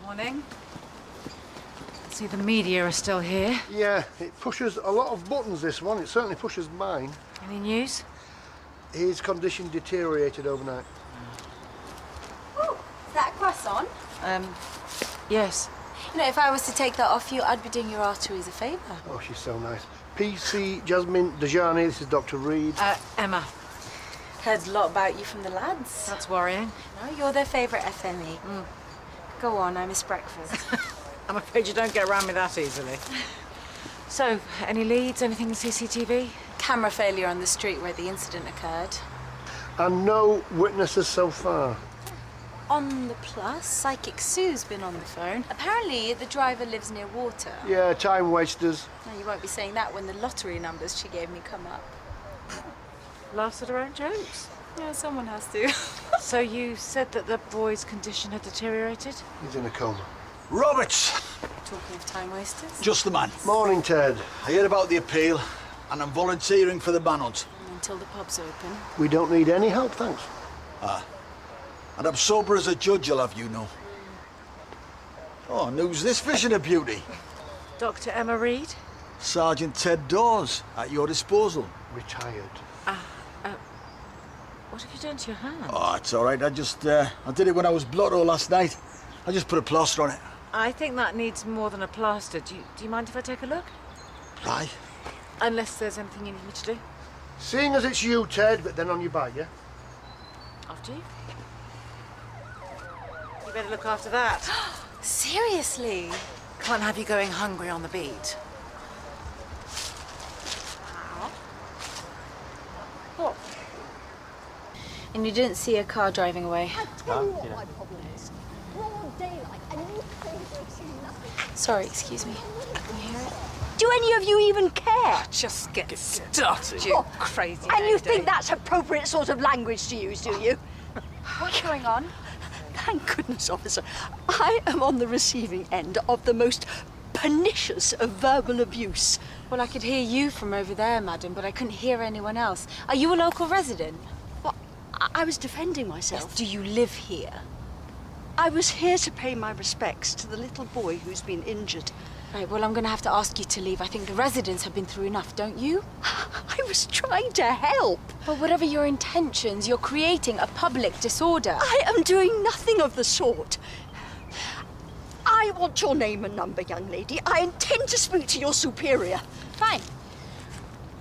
Morning. I see the media are still here. Yeah, it pushes a lot of buttons, this one. It certainly pushes mine. Any news? His condition deteriorated overnight. Oh, is that a croissant? Yes. You know, if I was to take that off you, I'd be doing your arteries a favour. Oh, she's so nice. PC Jasmine Dejani, this is Dr. Reed. Emma. Heard a lot about you from the lads. That's worrying. No, you're their favourite FME. Go on, I miss breakfast. I'm afraid you don't get around me that easily. So, any leads, anything in CCTV? Camera failure on the street where the incident occurred. And no witnesses so far. On the plus, Psychic Sue's been on the phone. Apparently, the driver lives near water. Yeah, time wasters. No, you won't be saying that when the lottery numbers she gave me come up. Laughs at her own jokes. Yeah, someone has to. So you said that the boy's condition had deteriorated? He's in a coma. Roberts! Talking of time wasters. Just the man. Morning, Ted. I heard about the appeal, and I'm volunteering for the manhunt. Until the pub's open. We don't need any help, thanks. And I'm sober as a judge, I'll have you know. Oh, and who's this fishing a beauty? Dr. Emma Reed? Sergeant Ted Dawes, at your disposal. Retired. What have you done to your hand? Oh, it's all right. I did it when I was blotto last night. I just put a plaster on it. I think that needs more than a plaster. Do you mind if I take a look? Aye. Unless there's anything you need me to do. Seeing as it's you, Ted, but then on your bike, yeah? After you. You better look after that. Seriously? Can't have you going hungry on the beat. What? And you didn't see a car driving away? I tell you what my problem is. Broad daylight, and you think we've seen nothing. Sorry, excuse me. Can you hear it? Do any of you even care? Just get started, you crazy And you lady. think that's appropriate sort of language to use, do you? What's going on? Thank goodness, officer. I am on the receiving end of the most pernicious of verbal abuse. Well, I could hear you from over there, madam, but I couldn't hear anyone else. Are you a local resident? Well, I was defending myself. Do you live here? I was here to pay my respects to the little boy who's been injured. Right, well, I'm going to have to ask you to leave. I think the residents have been through enough, don't you? I was trying to help. But whatever your intentions, you're creating a public disorder. I am doing nothing of the sort. I want your name and number, young lady. I intend to speak to your superior. Fine.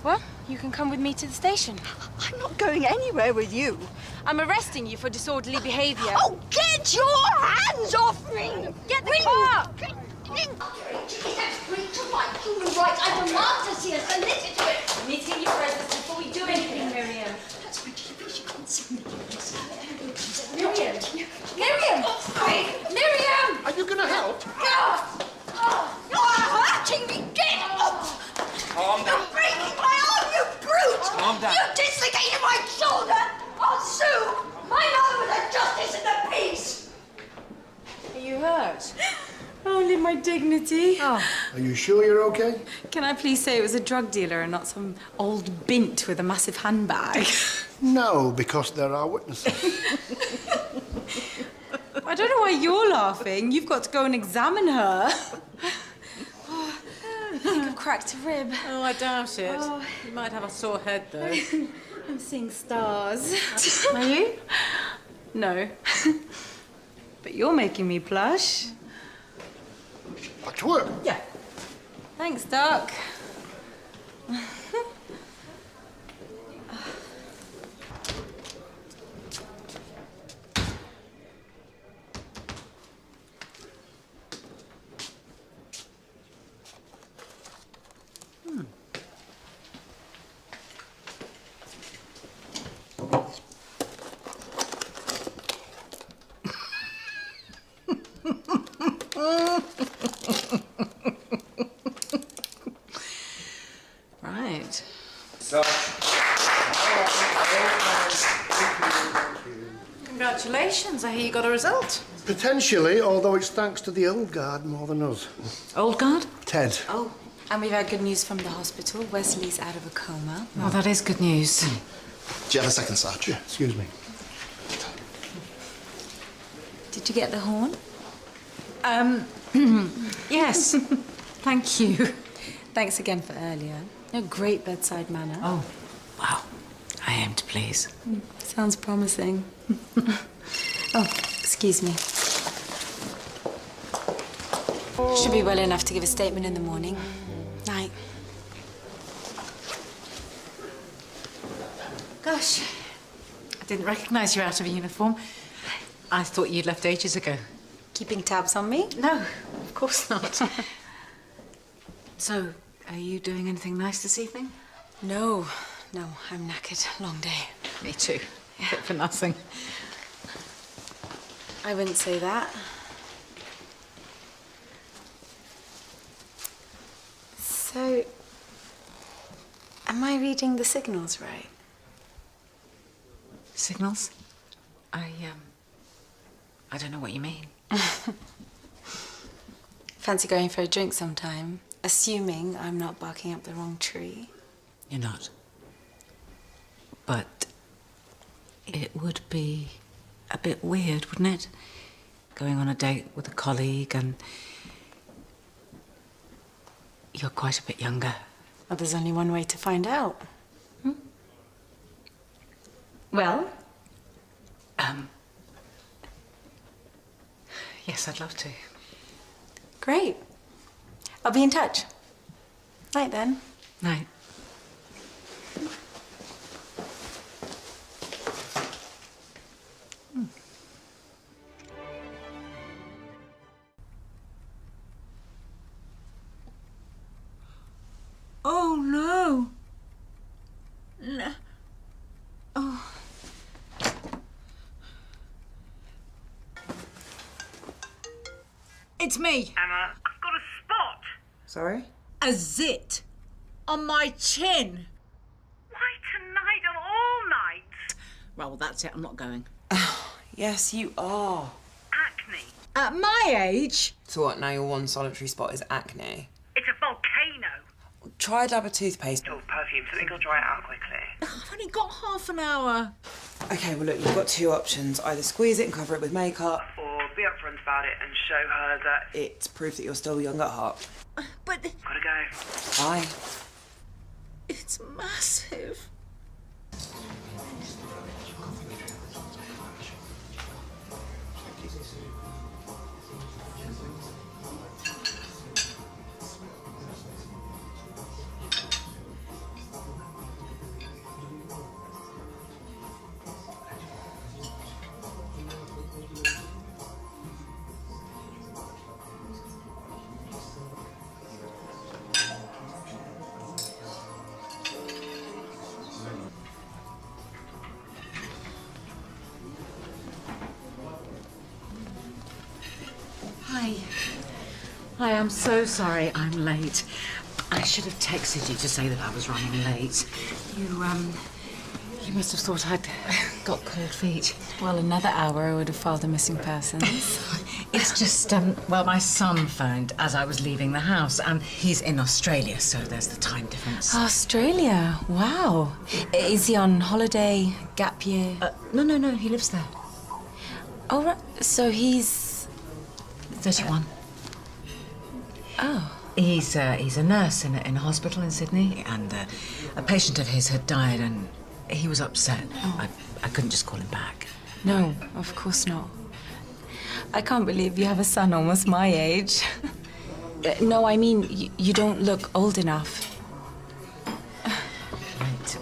Well, you can come with me to the station. I'm not going anywhere with you. I'm arresting you for disorderly behavior. Oh, get your hands off me! Get the car! That's breach of my human rights. I demand to see a solicitor. Meeting your presence before we do anything, Miriam. That's ridiculous. You can't see me. Miriam! Miriam! Miriam! Are you going to help? You're hurting me. Get up! Calm down. You're breaking my arm, you brute! Calm down. You dislocated my shoulder! I'll sue! My mother was a justice and the peace! Are you hurt? Only my dignity. Oh. Are you sure you're okay? Can I please say it was a drug dealer and not some old bint with a massive handbag? No, because there are witnesses. I don't know why you're laughing. You've got to go and examine her. I think I've cracked a rib. Oh, I doubt it. You might have a sore head, though. I'm seeing stars. Are you? No. But you're making me blush. Back to work. Yeah. Thanks, Doc. Right. So, Congratulations, I hear you got a result. Potentially, although it's thanks to the old guard more than us. Old guard? Ted. Oh, and we've had good news from the hospital. Wesley's out of a coma. Oh, that is good news. Do you have a second, Sarge? Yeah, excuse me. Did you get the horn? Yes. Thank you. Thanks again for earlier. No great bedside manner. Oh, wow. I aim to please. Sounds promising. Oh, excuse me. Should be well enough to give a statement in the morning. Night. Gosh, I didn't recognise you out of uniform. I thought you'd left ages ago. Keeping tabs on me? No, of course not. So, are you doing anything nice this evening? No, I'm knackered. Long day. Me too. Fit for nothing. I wouldn't say that. So, am I reading the signals right? Signals? I don't know what you mean. Fancy going for a drink sometime, assuming I'm not barking up the wrong tree. You're not. But it would be a bit weird, wouldn't it? Going on a date with a colleague and you're quite a bit younger. Well, there's only one way to find out. Well? Yes, I'd love to. Great. I'll be in touch. Night then. Night. Oh, no. No. Oh. It's me. Emma, I've got a spot. Sorry? A zit on my chin. Why tonight of all nights? Well, that's it. I'm not going. Yes, you are. Acne. At my age? So what, now your one solitary spot is acne? It's a volcano. Try a dab of toothpaste. Oh, perfume. Something will dry it out quickly. I've only got half an hour. Okay, well look, you've got two options. Either squeeze it and cover it with makeup, Or be upfront about it and show her that it's proof that you're still young at heart. But gotta go. Bye. it's massive. Hi, I'm so sorry I'm late. I should have texted you to say that I was running late. You must have thought I'd got cold feet. Well, another hour I would have filed a missing persons. It's just, well, my son phoned as I was leaving the house, and he's in Australia, so there's the time difference. Australia? Wow. Is he on holiday, gap year? No, he lives there. Oh, right. So he's... 31. Oh. He's a nurse in a hospital in Sydney, and a patient of his had died, and he was upset. Oh. I couldn't just call him back. No, of course not. I can't believe you have a son almost my age. No, I mean, you don't look old enough. Right.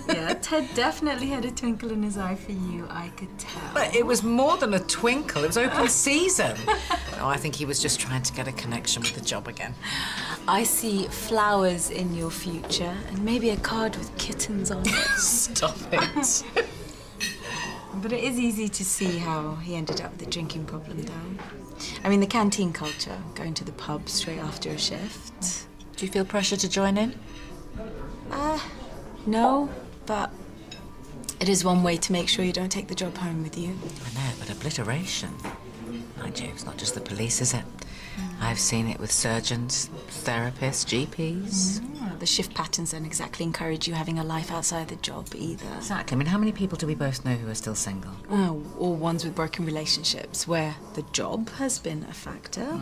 Yeah, Ted definitely had a twinkle in his eye for you, I could tell. But it was more than a twinkle. It was open season. No, I think he was just trying to get a connection with the job again. I see flowers in your future and maybe a card with kittens on it. Stop it. But it is easy to see how he ended up with a drinking problem, though. I mean, the canteen culture, going to the pub straight after a shift. Do you feel pressure to join in? No, but it is one way to make sure you don't take the job home with you. I know, but obliteration. Mind you, it's not just the police, is it? I've seen it with surgeons, therapists, GPs. The shift patterns don't exactly encourage you having a life outside the job either. Exactly. I mean, how many people do we both know who are still single? Oh, or ones with broken relationships where the job has been a factor.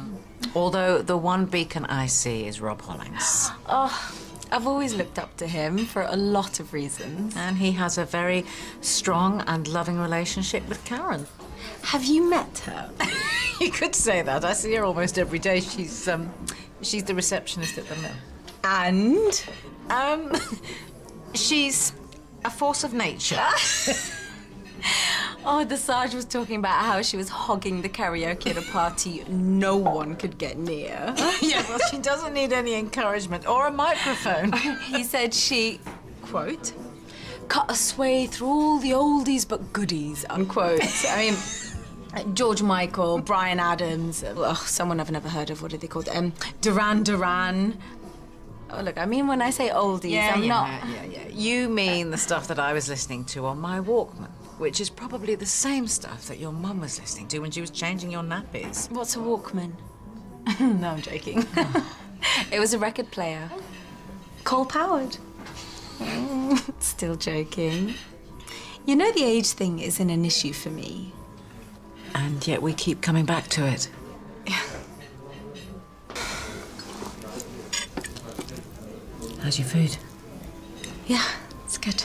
Although the one beacon I see is Rob Hollings. Oh, I've always looked up to him for a lot of reasons. And he has a very strong and loving relationship with Karen. Have you met her? You could say that. I see her almost every day. She's the receptionist at the mill. And? She's a force of nature. Oh, the Sarge was talking about how she was hogging the karaoke at a party no one could get near. Yeah, well, she doesn't need any encouragement or a microphone. He said she, quote, cut a sway through all the oldies but goodies, unquote. I mean, George Michael, Bryan Adams, someone I've never heard of, what are they called? Duran Duran. Oh, look, I mean, when I say oldies, I'm not... Yeah. You mean the stuff that I was listening to on my Walkman, which is probably the same stuff that your mum was listening to when she was changing your nappies. What's a Walkman? No, I'm joking. It was a record player. Coal-powered. Still joking. You know, the age thing isn't an issue for me. And yet we keep coming back to it. How's your food? Yeah, it's good.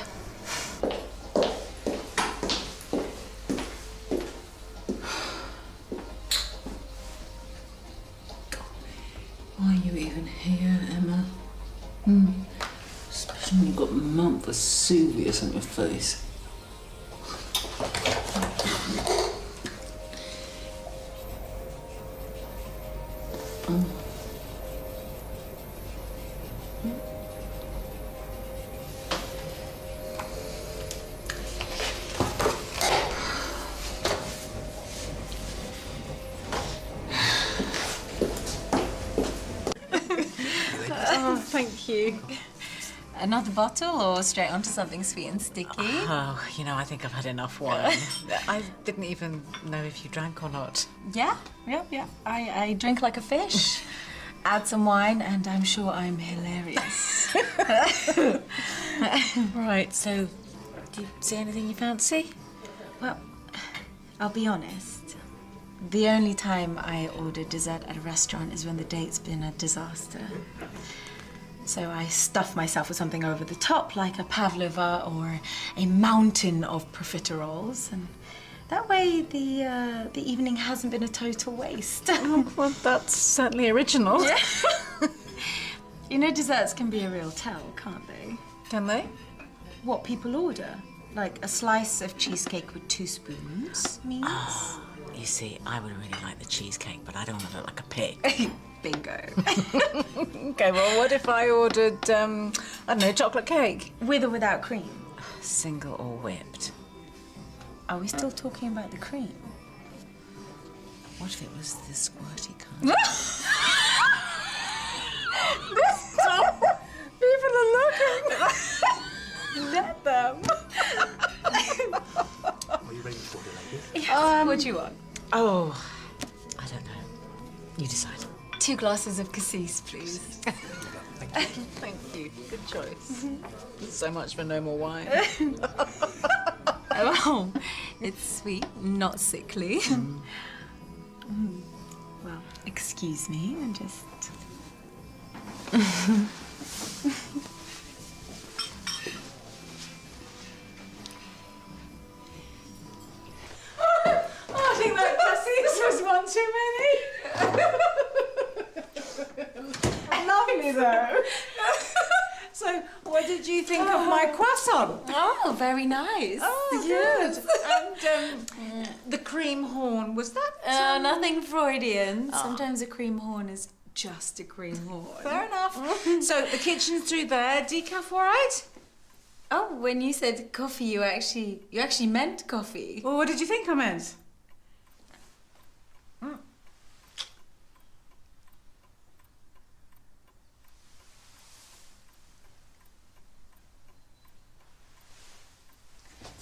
Why are you even here, Emma? Especially when you've got month Vesuvius on your face. Oh, thank you. Another bottle or straight onto something sweet and sticky? Oh, you know, I think I've had enough wine. I didn't even know if you drank or not. Yeah. I drink like a fish. Add some wine and I'm sure I'm hilarious. Right, so do you see anything you fancy? Well, I'll be honest. The only time I order dessert at a restaurant is when the date's been a disaster. So I stuff myself with something over the top, like a pavlova or a mountain of profiteroles, and that way the evening hasn't been a total waste. Oh, well, that's certainly original. Yeah. You know, desserts can be a real tell, can't they? Can they? What people order. Like a slice of cheesecake with 2 spoons means... Oh, you see, I would really like the cheesecake, but I don't want to look like a pig. Bingo. Okay, well, what if I ordered, I don't know, chocolate cake? With or without cream? Single or whipped? Are we still talking about the cream? What if it was the squirty kind? People are looking. Let them. Are you ready for it, ladies? What do you want? Oh, I don't know. You decide. 2 glasses of cassis, please. Thank you. Good choice. So much for no more wine. Oh, it's sweet, not sickly. Well, excuse me, I'm just... I think that cassis was one too many. Lovely, though. So, what did you think of my croissant? Oh, very nice. Oh, good. And the cream horn, was that... Nothing Freudian. Sometimes a cream horn is just a cream horn. Fair enough. So, the kitchen's through there. Decaf, all right? Oh, when you said coffee, you actually meant coffee. Well, what did you think I meant?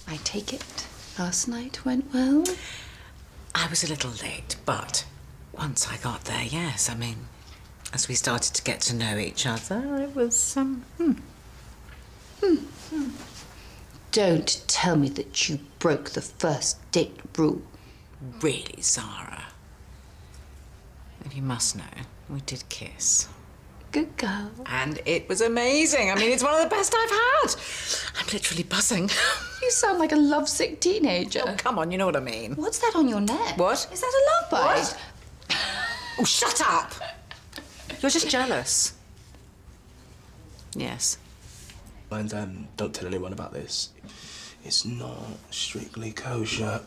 I take it last night went well? I was a little late, but Once I got there, yes. I mean, as we started to get to know each other, it was, Don't tell me that you broke the first date rule. Really, Zara. And you must know, we did kiss. Good girl. And it was amazing. I mean, it's one of the best I've had. I'm literally buzzing. You sound like a lovesick teenager. Oh, come on, you know what I mean. What's that on your neck? What? Is that a love bite? What? Oh, shut up! You're just jealous. Yes. And don't tell anyone about this. It's not strictly kosher.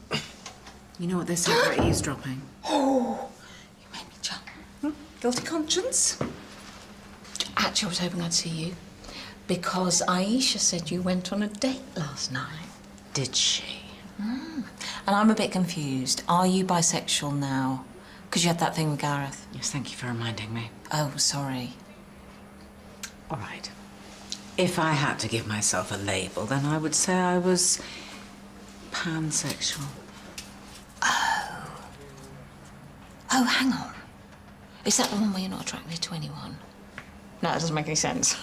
You know what they say about eavesdropping? Oh, you made me jump. Guilty conscience? Actually, I was hoping I'd see you because Aisha said you went on a date last night. Did she? And I'm a bit confused. Are you bisexual now? Because you had that thing with Gareth. Yes, thank you for reminding me. Oh, sorry. All right. If I had to give myself a label, then I would say I was pansexual. Oh, hang on. Is that the one where you're not attracted to anyone? No, that doesn't make any sense.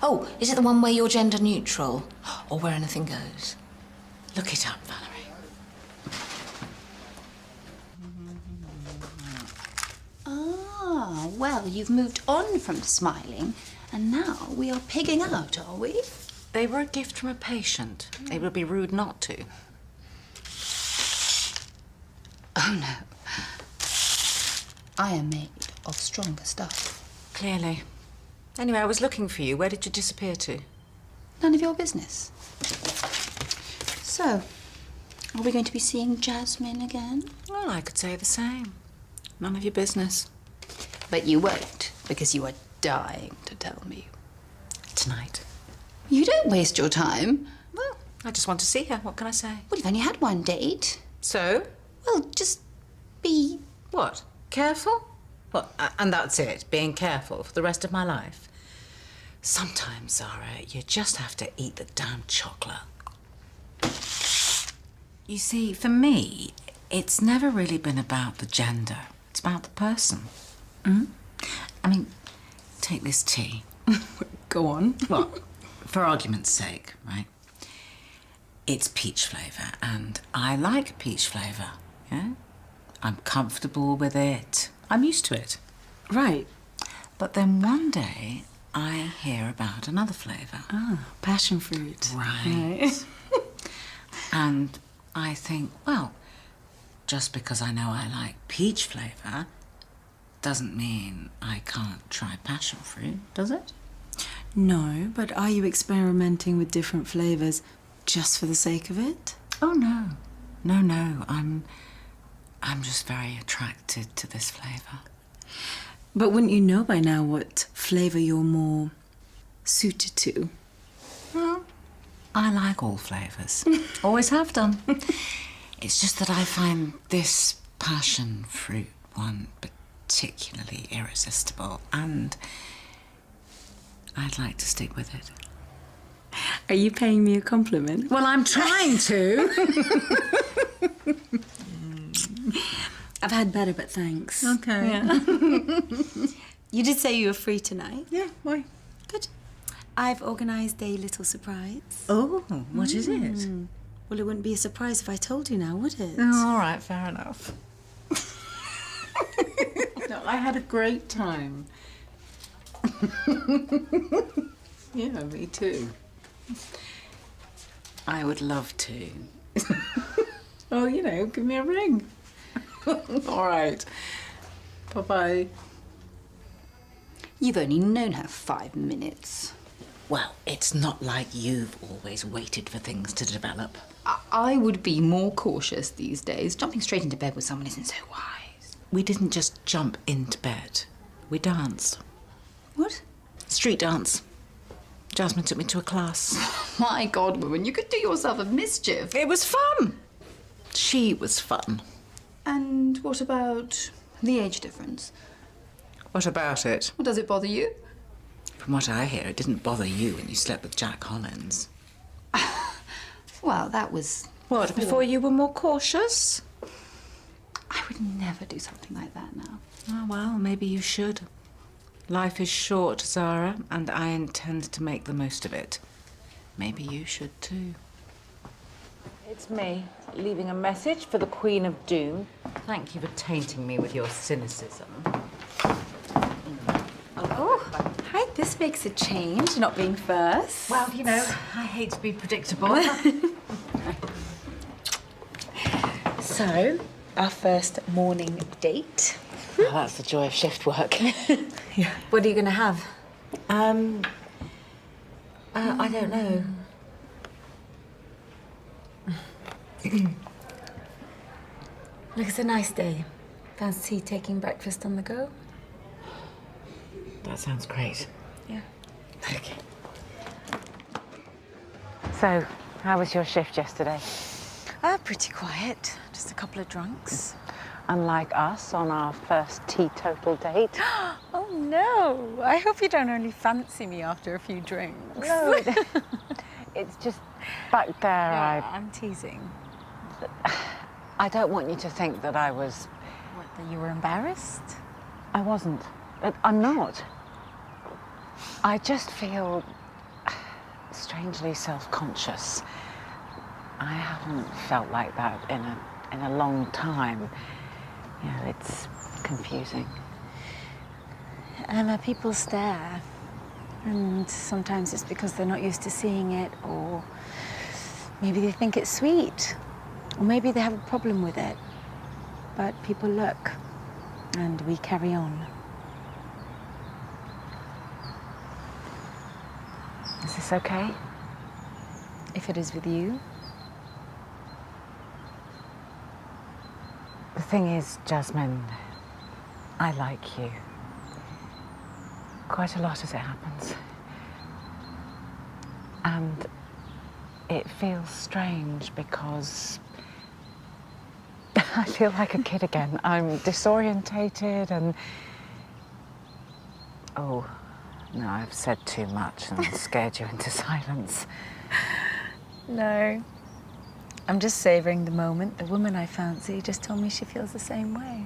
Oh, is it the one where you're gender neutral? Or where anything goes? Look it up, Valerie. Ah, well, you've moved on from smiling, and now we are pigging out, are we? They were a gift from a patient. It would be rude not to. Oh, no. I am made of stronger stuff. Clearly. Anyway, I was looking for you. Where did you disappear to? None of your business. So, are we going to be seeing Jasmine again? Well, I could say the same. None of your business. But you won't, because you are dying to tell me. Tonight. You don't waste your time. Well, I just want to see her. What can I say? Well, you've only had one date. So? Well, just be... What? Careful? Well, and that's it, being careful for the rest of my life. Sometimes, Zara, you just have to eat the damn chocolate. You see, for me, it's never really been about the gender. It's about the person. I mean, take this tea. Go on. Well, for argument's sake, right? It's peach flavour, and I like peach flavour, yeah? I'm comfortable with it. I'm used to it. Right. But then one day, I hear about another flavour. Ah, passion fruit. Right. And I think, well, just because I know I like peach flavour doesn't mean I can't try passion fruit, does it? No, but are you experimenting with different flavours just for the sake of it? Oh, no. No. I'm just very attracted to this flavour. But wouldn't you know by now what flavour you're more suited to? Well, I like all flavours. Always have done. It's just that I find this passion fruit one particularly irresistible, and I'd like to stick with it. Are you paying me a compliment? Well, I'm trying to. I've had better, but thanks. Okay. Yeah. You did say you were free tonight. Yeah, why? Good. I've organised a little surprise. Oh, what is it? Well, it wouldn't be a surprise if I told you now, would it? Oh, all right, fair enough. No, I had a great time. Yeah, me too. I would love to. Oh, you know, give me a ring. All right. Bye-bye. You've only known her 5 minutes. Well, it's not like you've always waited for things to develop. I would be more cautious these days. Jumping straight into bed with someone isn't so wise. We didn't just jump into bed. We danced. What? Street dance. Jasmine took me to a class. My God, woman, you could do yourself a mischief. It was fun. She was fun. And what about the age difference? What about it? Well, does it bother you? From what I hear, it didn't bother you when you slept with Jack Hollins. Well, that was... What, before you were more cautious? I would never do something like that now. Oh, well, maybe you should. Life is short, Zara, and I intend to make the most of it. Maybe you should too. It's me, leaving a message for the Queen of Doom. Thank you for tainting me with your cynicism. Oh, hi, this makes a change, not being first. Well, you know, I hate to be predictable. So, our first morning date. Oh, that's the joy of shift work. Yeah. What are you going to have? I don't know. Look, it's a nice day. Fancy taking breakfast on the go? That sounds great. Yeah. Okay. So, how was your shift yesterday? Pretty quiet. Just a couple of drunks. Unlike us on our first teetotal date. Oh, no. I hope you don't only fancy me after a few drinks. No, it's just back there. I'm teasing. I don't want you to think that I was... What, that you were embarrassed? I wasn't. I'm not. I just feel strangely self-conscious. I haven't felt like that in a long time. Yeah, it's confusing. Emma, people stare. And sometimes it's because they're not used to seeing it, or maybe they think it's sweet, or maybe they have a problem with it. But people look, and we carry on. Is this okay? If it is with you. The thing is, Jasmine, I like you. Quite a lot as it happens. And it feels strange because I feel like a kid again. I'm disorientated and... Oh, no, I've said too much and scared you into silence. No. I'm just savouring the moment. The woman I fancy just told me she feels the same way.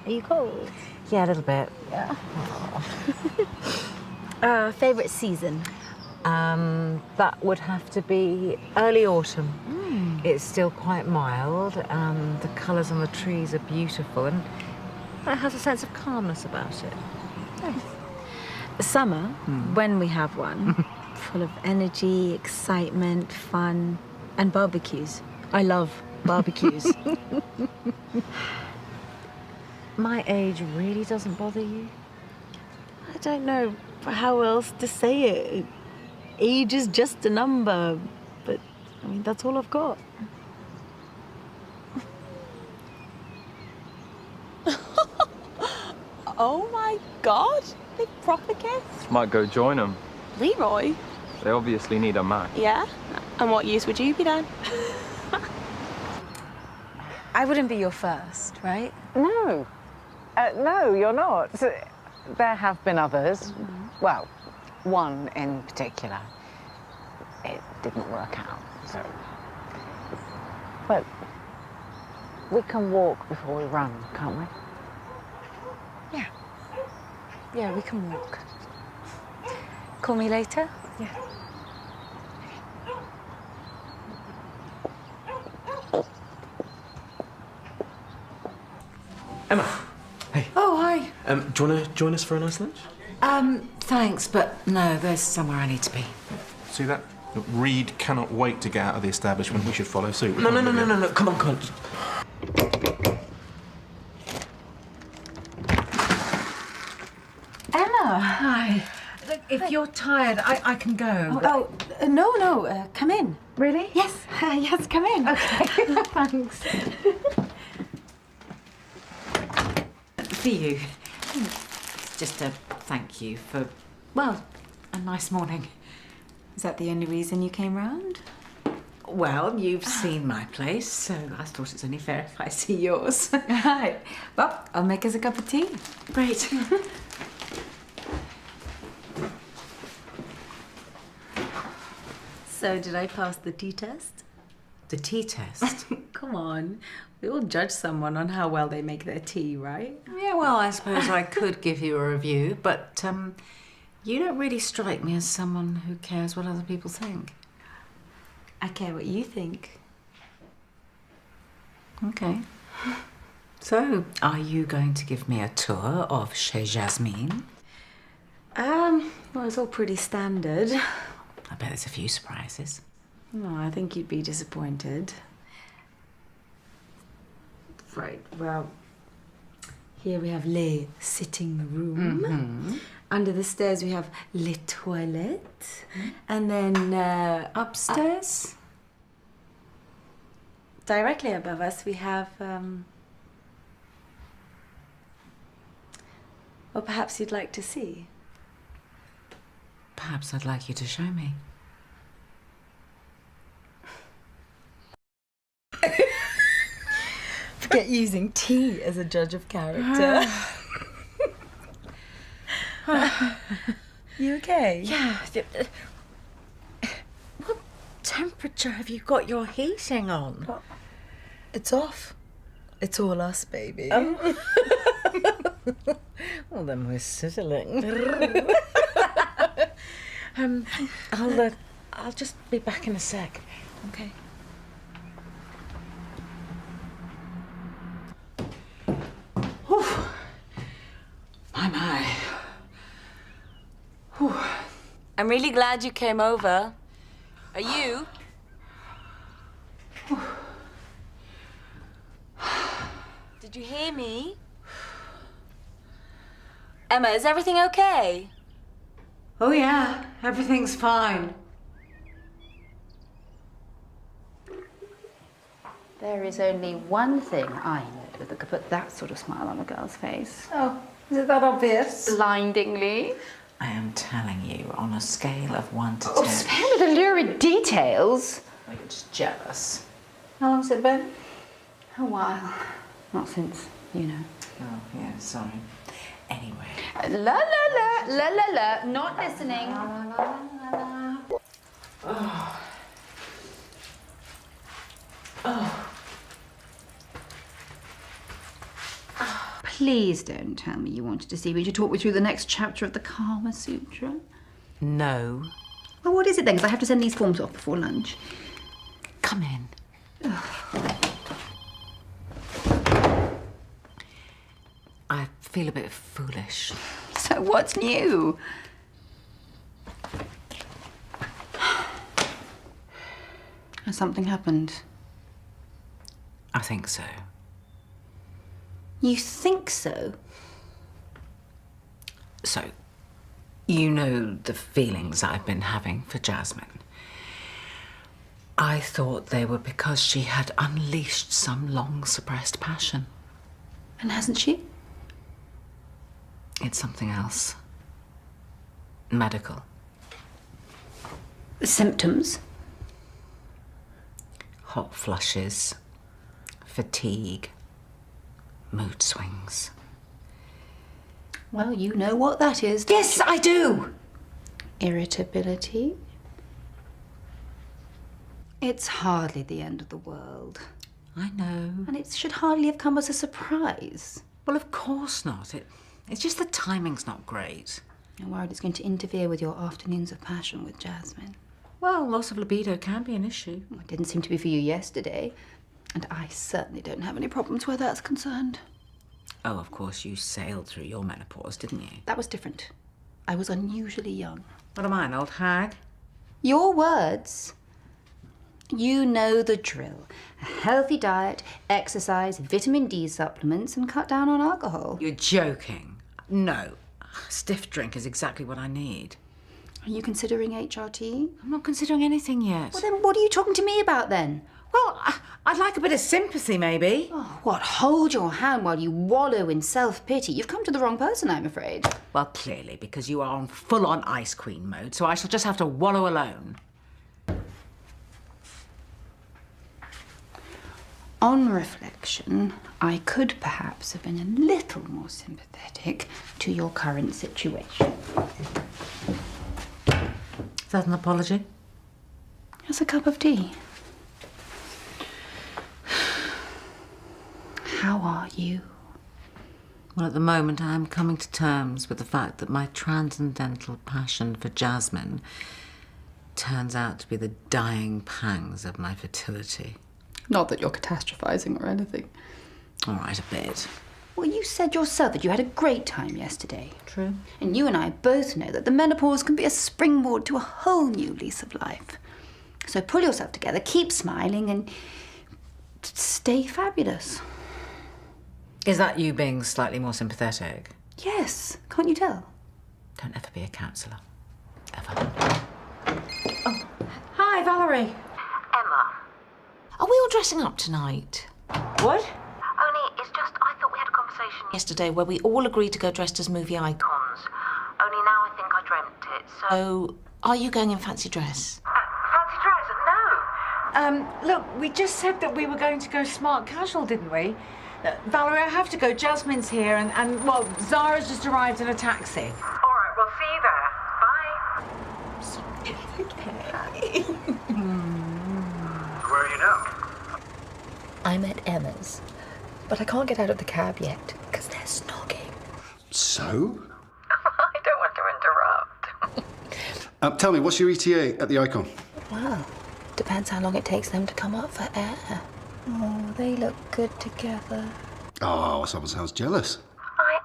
Are you cold? Yeah, a little bit. Yeah. Favourite season? That would have to be early autumn. It's still quite mild, and the colours on the trees are beautiful, and it has a sense of calmness about it. Nice. Summer, when we have one, full of energy, excitement, fun, and barbecues. I love barbecues. My age really doesn't bother you? I don't know how else to say it. Age is just a number, but I mean, that's all I've got. Oh my God, they proper kiss? Might go join them. Leroy? They obviously need a match. Yeah? And what use would you be then? I wouldn't be your first, right? No. No, you're not. There have been others. Well, one in particular. It didn't work out, so... But we can walk before we run, can't we? Yeah. Yeah, we can walk. Call me later? Yeah. Emma, hey. Oh, hi. Do you want to join us for a nice lunch? Thanks, but no, there's somewhere I need to be. See that? Look, Reed cannot wait to get out of the establishment. We should follow suit. No. Come on. Emma! Hi. Look, if you're tired, I can go. No, come in. Really? Yes, yes, come in. Okay, thanks. For you. It's just a thank you for, well, a nice morning. Is that the only reason you came round? Well, you've seen my place, so I thought it's only fair if I see yours. Right. Well, I'll make us a cup of tea. Great. So, did I pass the tea test? The tea test? Come on. We all judge someone on how well they make their tea, right? Yeah, well, I suppose I could give you a review, but you don't really strike me as someone who cares what other people think. I care what you think. Okay. So, are you going to give me a tour of chez Jasmine? Well, it's all pretty standard. I bet there's a few surprises. No, I think you'd be disappointed. Right, well, here we have le sitting room. Mm-hmm. Under the stairs we have les toilettes. And then upstairs? Directly above us we have, or perhaps you'd like to see. Perhaps I'd like you to show me. Forget using tea as a judge of character. You okay? Yeah. What temperature have you got your heating on? Well, it's off. It's all us, baby. Well, then we're sizzling. I'll just be back in a sec. Okay. Whew. My. Whew. I'm really glad you came over. Are you? Did you hear me? Emma, is everything okay? Oh, yeah. Everything's fine. There is only one thing I know that could put that sort of smile on a girl's face. Oh, is it that obvious? Blindingly. I am telling you, on a scale of 1 to 10. Oh, spare me the lurid details. You're just jealous. How long's it been? A while. Not since, you know. Oh, yeah, sorry. Anyway. La la la, la la la, not listening. Oh. Oh. Please don't tell me you wanted to see me to talk me through the next chapter of the Kama Sutra. No. Well, what is it then? Because I have to send these forms off before lunch. Come in. I feel a bit foolish. So what's new? Has something happened? I think so. You think so? So, you know the feelings I've been having for Jasmine. I thought they were because she had unleashed some long-suppressed passion. And hasn't she? It's something else. Medical. Symptoms? Hot flushes, fatigue, mood swings. Well, you know what that is, don't Yes, you? I do! Irritability? It's hardly the end of the world. I know. And it should hardly have come as a surprise. Well, of course not. It's just the timing's not great. I'm worried it's going to interfere with your afternoons of passion with Jasmine. Well, loss of libido can be an issue. Well, it didn't seem to be for you yesterday. And I certainly don't have any problems where that's concerned. Oh, of course, you sailed through your menopause, didn't you? That was different. I was unusually young. What am I, an old hag? Your words. You know the drill. A healthy diet, exercise, vitamin D supplements, and cut down on alcohol. You're joking. No. Stiff drink is exactly what I need. Are you considering HRT? I'm not considering anything yet. Well, then what are you talking to me about then? Well, I'd like a bit of sympathy, maybe. Oh, what? Hold your hand while you wallow in self-pity. You've come to the wrong person, I'm afraid. Well, clearly, because you are on full-on Ice Queen mode, so I shall just have to wallow alone. On reflection, I could perhaps have been a little more sympathetic to your current situation. Is that an apology? Here's a cup of tea. How are you? Well, at the moment, I am coming to terms with the fact that my transcendental passion for Jasmine turns out to be the dying pangs of my fertility. Not that you're catastrophizing or anything. All right, a bit. Well, you said yourself that you had a great time yesterday. True. And you and I both know that the menopause can be a springboard to a whole new lease of life. So pull yourself together, keep smiling, and stay fabulous. Is that you being slightly more sympathetic? Yes, can't you tell? Don't ever be a counsellor. Ever. Oh, hi, Valerie. Emma. Are we all dressing up tonight? What? Only, it's just, I thought we had a conversation Yesterday where we all agreed to go dressed as movie icons. Only now I think I dreamt it, so... So, are you going in fancy dress? Fancy dress? No! Look, we just said that we were going to go smart casual, didn't we? Valerie, I have to go. Jasmine's here and well, Zara's just arrived in a taxi. All right, we'll see you there. Bye. Where are you now? I'm at Emma's, but I can't get out of the cab yet because they're snogging. So? I don't want to interrupt. Tell me, what's your ETA at the Icon? Well, depends how long it takes them to come up for air. Oh, they look good together. Oh, someone sounds jealous. I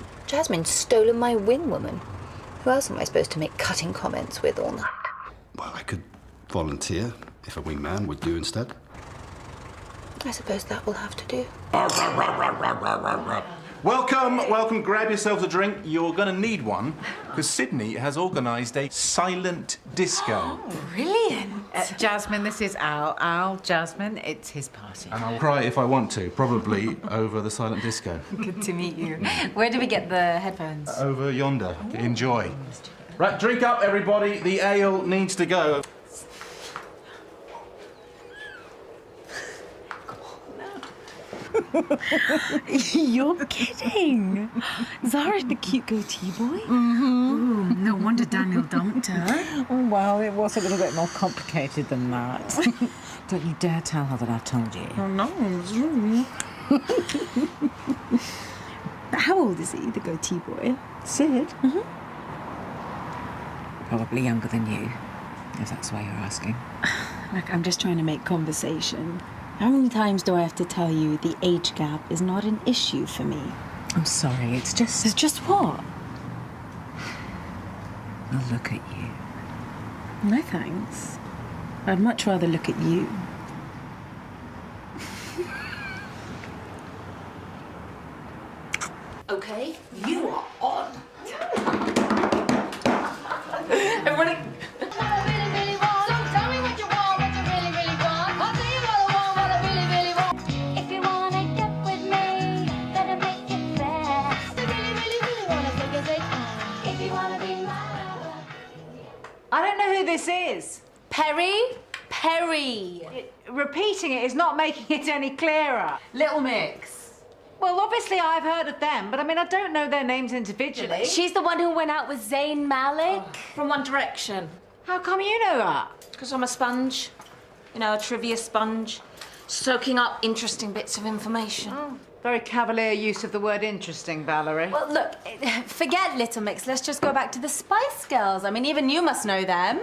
am. Jasmine's stolen my wing woman. Who else am I supposed to make cutting comments with all night? Well, I could volunteer if a wingman would do instead. I suppose that will have to do. Welcome, grab yourselves a drink. You're going to need one, because Sydney has organised a silent disco. Brilliant. Jasmine, this is Al. Jasmine, it's his party. And I'll cry if I want to, probably over the silent disco. Good to meet you. Where do we get the headphones? Over yonder. Enjoy. Right, drink up, everybody. The ale needs to go. You're kidding. Zara's the cute goatee boy. Ooh, no wonder Daniel dumped her. Well, it was a little bit more complicated than that. Don't you dare tell her that I've told you. Oh, no, it's rude. How old is he, the goatee boy? Sid? Probably younger than you, if that's why you're asking. Look, I'm just trying to make conversation. How many times do I have to tell you the age gap is not an issue for me? I'm sorry, it's just... It's just what? I'll look at you. No thanks. I'd much rather look at you. Okay, you are on. Everybody... I don't know who this is. Perry? Perry. Repeating it is not making it any clearer. Little Mix. Well, obviously I've heard of them, but I mean, I don't know their names individually. She's the one who went out with Zayn Malik. From One Direction. How come you know that? Because I'm a sponge. You know, a trivia sponge. Soaking up interesting bits of information. Oh, very cavalier use of the word interesting, Valerie. Well, look, forget Little Mix. Let's just go back to the Spice Girls. I mean, even you must know them.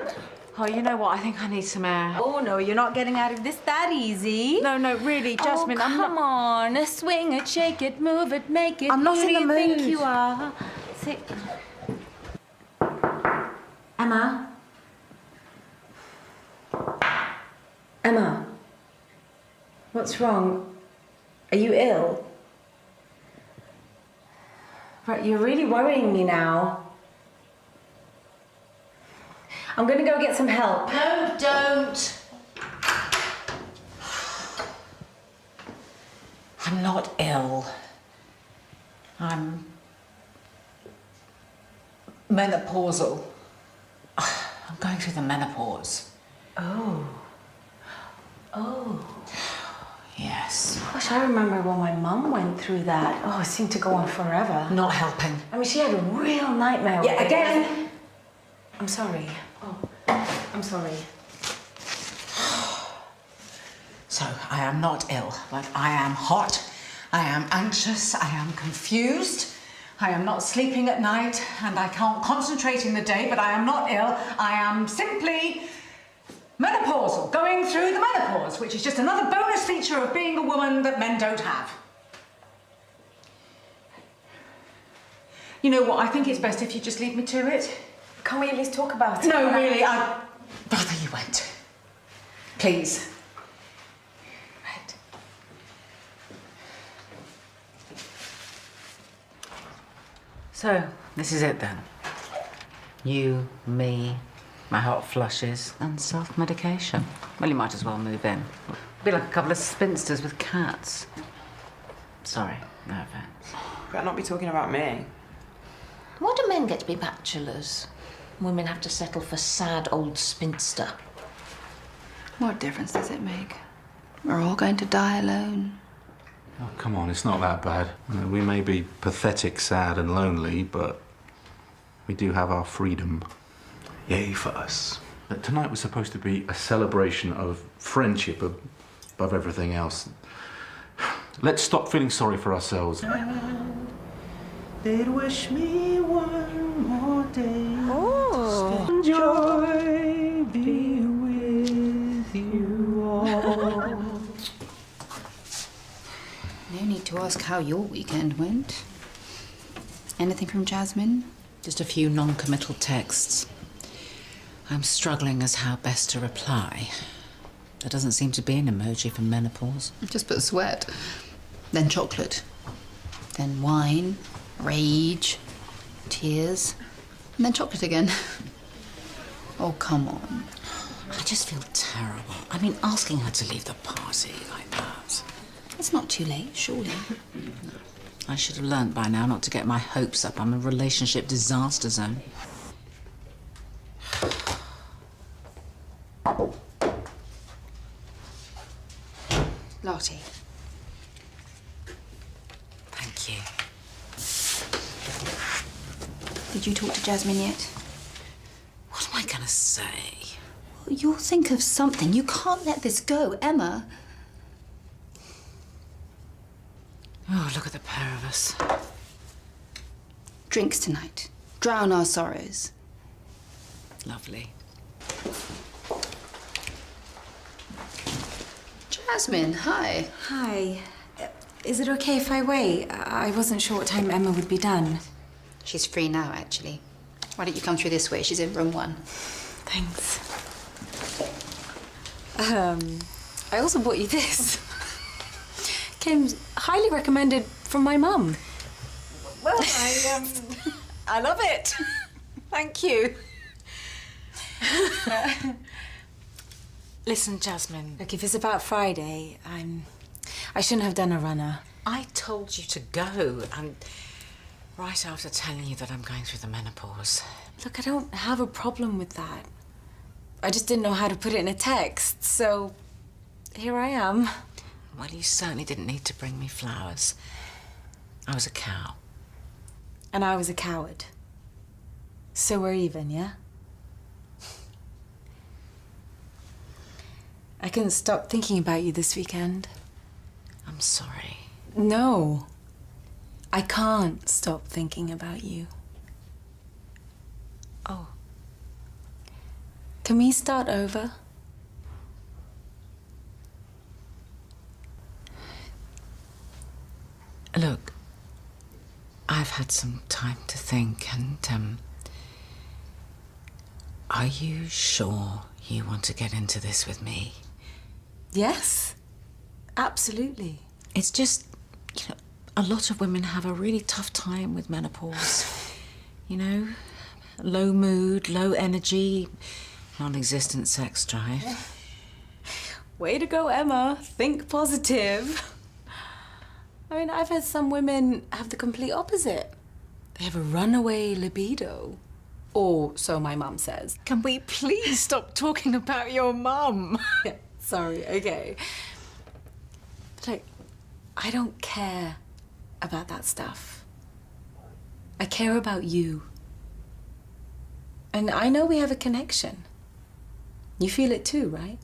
Oh, you know what? I think I need some air. Oh, no, you're not getting out of this that easy. No, really, Jasmine, oh, I'm not... come on. Swing it, shake it, move it, make it. I'm not Who in do the you think mood. you are? Sit. Emma? Emma? What's wrong? Are you ill? Right, you're really worrying me now. I'm gonna go get some help. No, don't. I'm not ill. I'm menopausal. I'm going through the menopause. Oh. Yes. Gosh, I remember when my mum went through that. Oh, it seemed to go on forever. Not helping. I mean, she had a real nightmare. Yeah, with it. again. I'm sorry. Oh, I'm sorry. So, I am not ill, but I am hot, I am anxious, I am confused, I am not sleeping at night, and I can't concentrate in the day, but I am not ill. I am simply menopausal, going through the menopause, which is just another bonus feature of being a woman that men don't have. You know what, I think it's best if you just leave me to it. Can't we at least talk about it? No, really, I'd rather you went. Please. Right. So, this is it then. You, me, my hot flushes, and self-medication. Well, you might as well move in. Be like a couple of spinsters with cats. Sorry, no offence. Better not be talking about me. Why do men get to be bachelors? Women have to settle for sad old spinster. What difference does it make? We're all going to die alone. Oh, come on, it's not that bad. You know, we may be pathetic, sad and lonely, but we do have our freedom. Yay for us. But tonight was supposed to be a celebration of friendship above everything else. Let's stop feeling sorry for ourselves. They'd wish me one more day. Oh. Enjoy, be with you all. No need to ask how your weekend went. Anything from Jasmine? Just a few non-committal texts. I'm struggling as how best to reply. There doesn't seem to be an emoji for menopause. Just put sweat. Then chocolate. Then wine. Rage. Tears. And then chocolate again. Oh, come on. I just feel terrible. I mean, asking her to leave the party like that. It's not too late, surely. I should have learnt by now not to get my hopes up. I'm a relationship disaster zone. Lottie. Thank you. Did you talk to Jasmine yet? What am I gonna say? Well, you'll think of something. You can't let this go, Emma. Oh, look at the pair of us. Drinks tonight. Drown our sorrows. Lovely. Jasmine, hi. Hi. Is it okay if I wait? I wasn't sure what time Emma would be done. She's free now, actually. Why don't you come through this way? She's in room 1. Thanks. I also bought you this. Came highly recommended from my mum. Well, I love it. Thank you. Listen, Jasmine. Look, if it's about Friday, I shouldn't have done a runner. I told you to go, and right after telling you that I'm going through the menopause. Look, I don't have a problem with that. I just didn't know how to put it in a text, so here I am. Well, you certainly didn't need to bring me flowers. I was a cow. And I was a coward. So we're even, yeah? I couldn't stop thinking about you this weekend. I'm sorry. No. I can't stop thinking about you. Oh. Can we start over? Look, I've had some time to think, and, are you sure you want to get into this with me? Yes, absolutely. It's just, you know, a lot of women have a really tough time with menopause. You know, low mood, low energy, non-existent sex drive. Way to go, Emma. Think positive. I mean, I've had some women have the complete opposite. They have a runaway libido. Or so my mum says. Can we please stop talking about your mum? Yeah, sorry, okay. But look, I don't care about that stuff. I care about you. And I know we have a connection. You feel it too, right?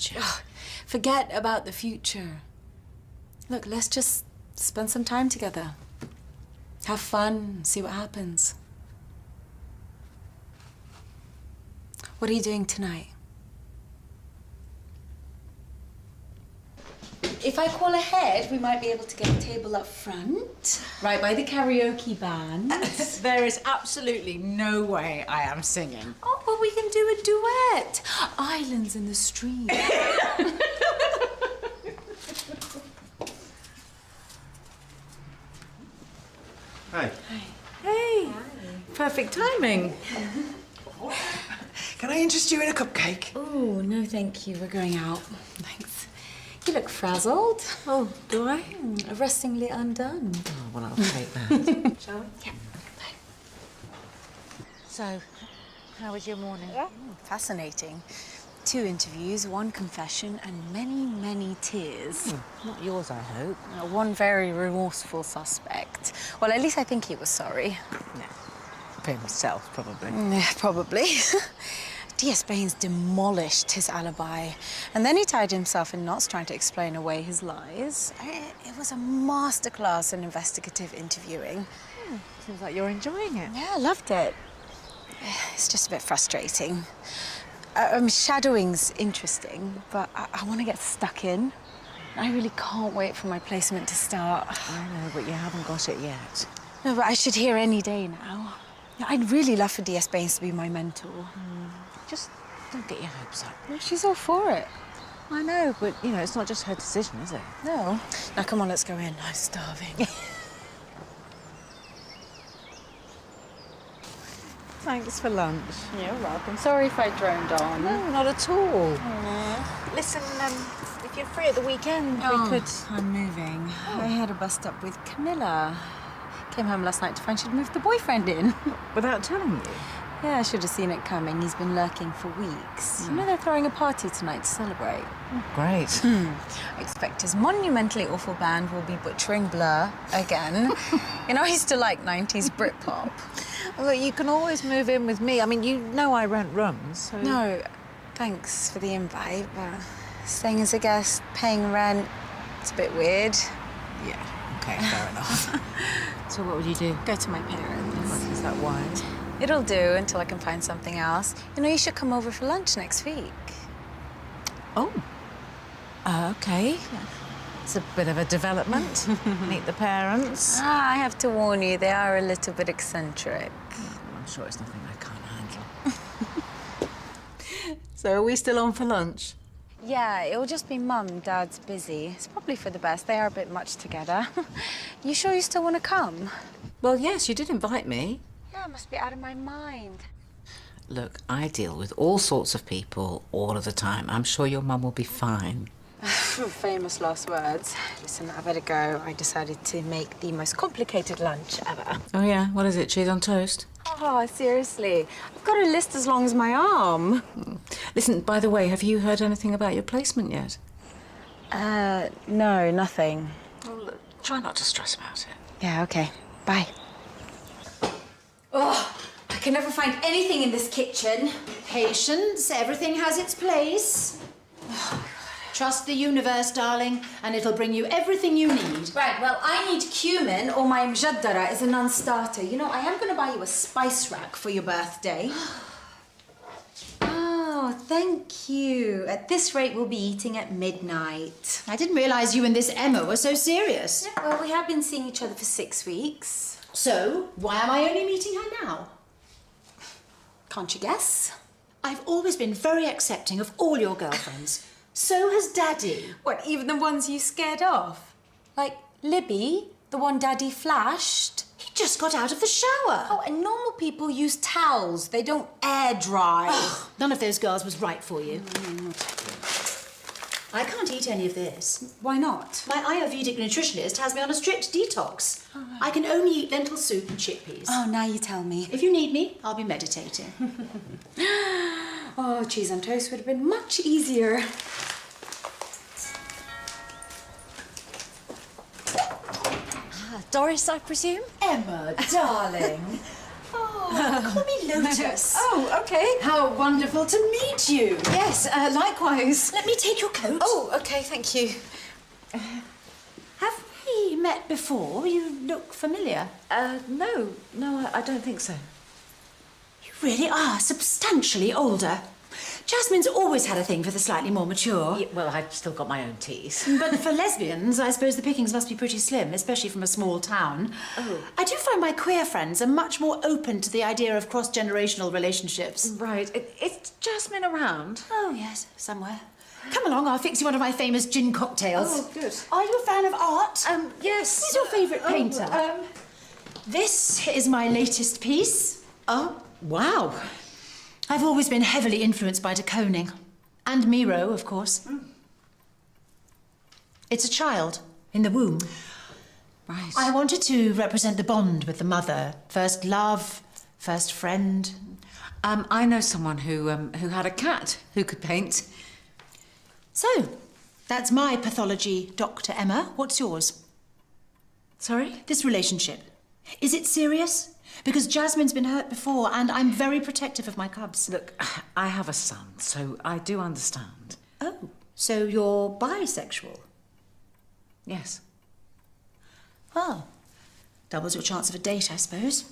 future. Oh, forget about the future. Look, let's just spend some time together. Have fun, see what happens. What are you doing tonight? If I call ahead, we might be able to get a table up front, right by the karaoke band. There is absolutely no way I am singing. Oh, well, we can do a duet. Islands in the stream. Hey. Hey, perfect timing. Can I interest you in a cupcake? Oh, no, thank you. We're going out. Thanks. You look frazzled. Oh, do I? Arrestingly undone. Oh, well, I'll take that. Shall we? Yeah. So, how was your morning? Fascinating. 2 interviews, 1 confession, and many, many tears. Not yours, I hope. 1 very remorseful suspect. Well, at least I think he was sorry. No. For himself, probably. Yeah, probably. D.S. Baines demolished his alibi, and then he tied himself in knots trying to explain away his lies. It was a masterclass in investigative interviewing. Seems like you're enjoying it. Yeah, I loved it. It's just a bit frustrating. Shadowing's interesting, but I want to get stuck in. I really can't wait for my placement to start. I know, but you haven't got it yet. No, but I should hear any day now. I'd really love for D.S. Baines to be my mentor. Just don't get your hopes up. Well, she's all for it. I know, but, you know, it's not just her decision, is it? No. Now, come on, let's go in. I'm starving. Thanks for lunch. You're welcome. Sorry if I droned on. No, not at all. Listen, if you're free at the weekend, we could... I'm moving. I had a bust up with Camilla. Came home last night to find she'd moved the boyfriend in. Without telling you? Yeah, I should have seen it coming. He's been lurking for weeks. You know they're throwing a party tonight to celebrate. Oh, great. I expect his monumentally awful band will be butchering Blur again. You know, I used to like 90s Britpop. Well, you can always move in with me. I mean, you know I rent rooms, so... No, thanks for the invite, but staying as a guest, paying rent, it's a bit weird. Yeah, okay, fair enough. So what would you do? Go to my parents. Is that wise? It'll do until I can find something else. You know, you should come over for lunch next week. Oh. Okay. It's a bit of a development. Meet the parents. I have to warn you, they are a little bit eccentric. I'm sure it's nothing I can't handle. So are we still on for lunch? Yeah, it'll just be Mum. Dad's busy. It's probably for the best. They are a bit much together. You sure you still want to come? Well, yes, you did invite me. Yeah, I must be out of my mind. Look, I deal with all sorts of people all of the time. I'm sure your mum will be fine. Famous last words. Listen, I better go. I decided to make the most complicated lunch ever. Oh, yeah? What is it? Cheese on toast? Oh, seriously. I've got a list as long as my arm. Listen, by the way, have you heard anything about your placement yet? No, nothing. Well, look, try not to stress about it. Yeah, okay. Bye. Oh, I can never find anything in this kitchen. Patience, everything has its place. Trust the universe, darling, and it'll bring you everything you need. Right, well, I need cumin or my mjaddara is a non-starter. You know, I am going to buy you a spice rack for your birthday. Oh, thank you. At this rate, we'll be eating at midnight. I didn't realise you and this Emma were so serious. Yeah, well, we have been seeing each other for 6 weeks. So, why am I only meeting her now? Can't you guess? I've always been very accepting of all your girlfriends. So has Daddy. What, even the ones you scared off? Like Libby, the one Daddy flashed? He just got out of the shower. Oh, and normal people use towels. They don't air dry. Oh, none of those girls was right for you. I can't eat any of this. Why not? My Ayurvedic nutritionist has me on a strict detox. Oh, right. I can only eat lentil soup and chickpeas. Oh, now you tell me. If you need me, I'll be meditating. Oh, cheese on toast would have been much easier. Doris, I presume? Emma, darling. Oh, Call me Lotus. Oh, okay. How wonderful to meet you. Yes, likewise. Let me take your coat. Oh, okay, thank you. Have we met before? You look familiar. No, I don't think so. You really are substantially older. Jasmine's always had a thing for the slightly more mature. Yeah, well, I've still got my own teas. But for lesbians, I suppose the pickings must be pretty slim, especially from a small town. Oh. I do find my queer friends are much more open to the idea of cross-generational relationships. Right. Is Jasmine around? Oh, yes, somewhere. Come along, I'll fix you one of my famous gin cocktails. Oh, good. Are you a fan of art? Yes. Who's your favourite painter? This is my latest piece. Oh, wow. I've always been heavily influenced by de Kooning. And Miro, of course. It's a child in the womb. Right. I wanted to represent the bond with the mother. First love, first friend. I know someone who had a cat who could paint. So, that's my pathology, Dr. Emma. What's yours? Sorry? This relationship. Is it serious? Because Jasmine's been hurt before, and I'm very protective of my cubs. Look, I have a son, so I do understand. Oh, so you're bisexual? Yes. Well, doubles your chance of a date, I suppose.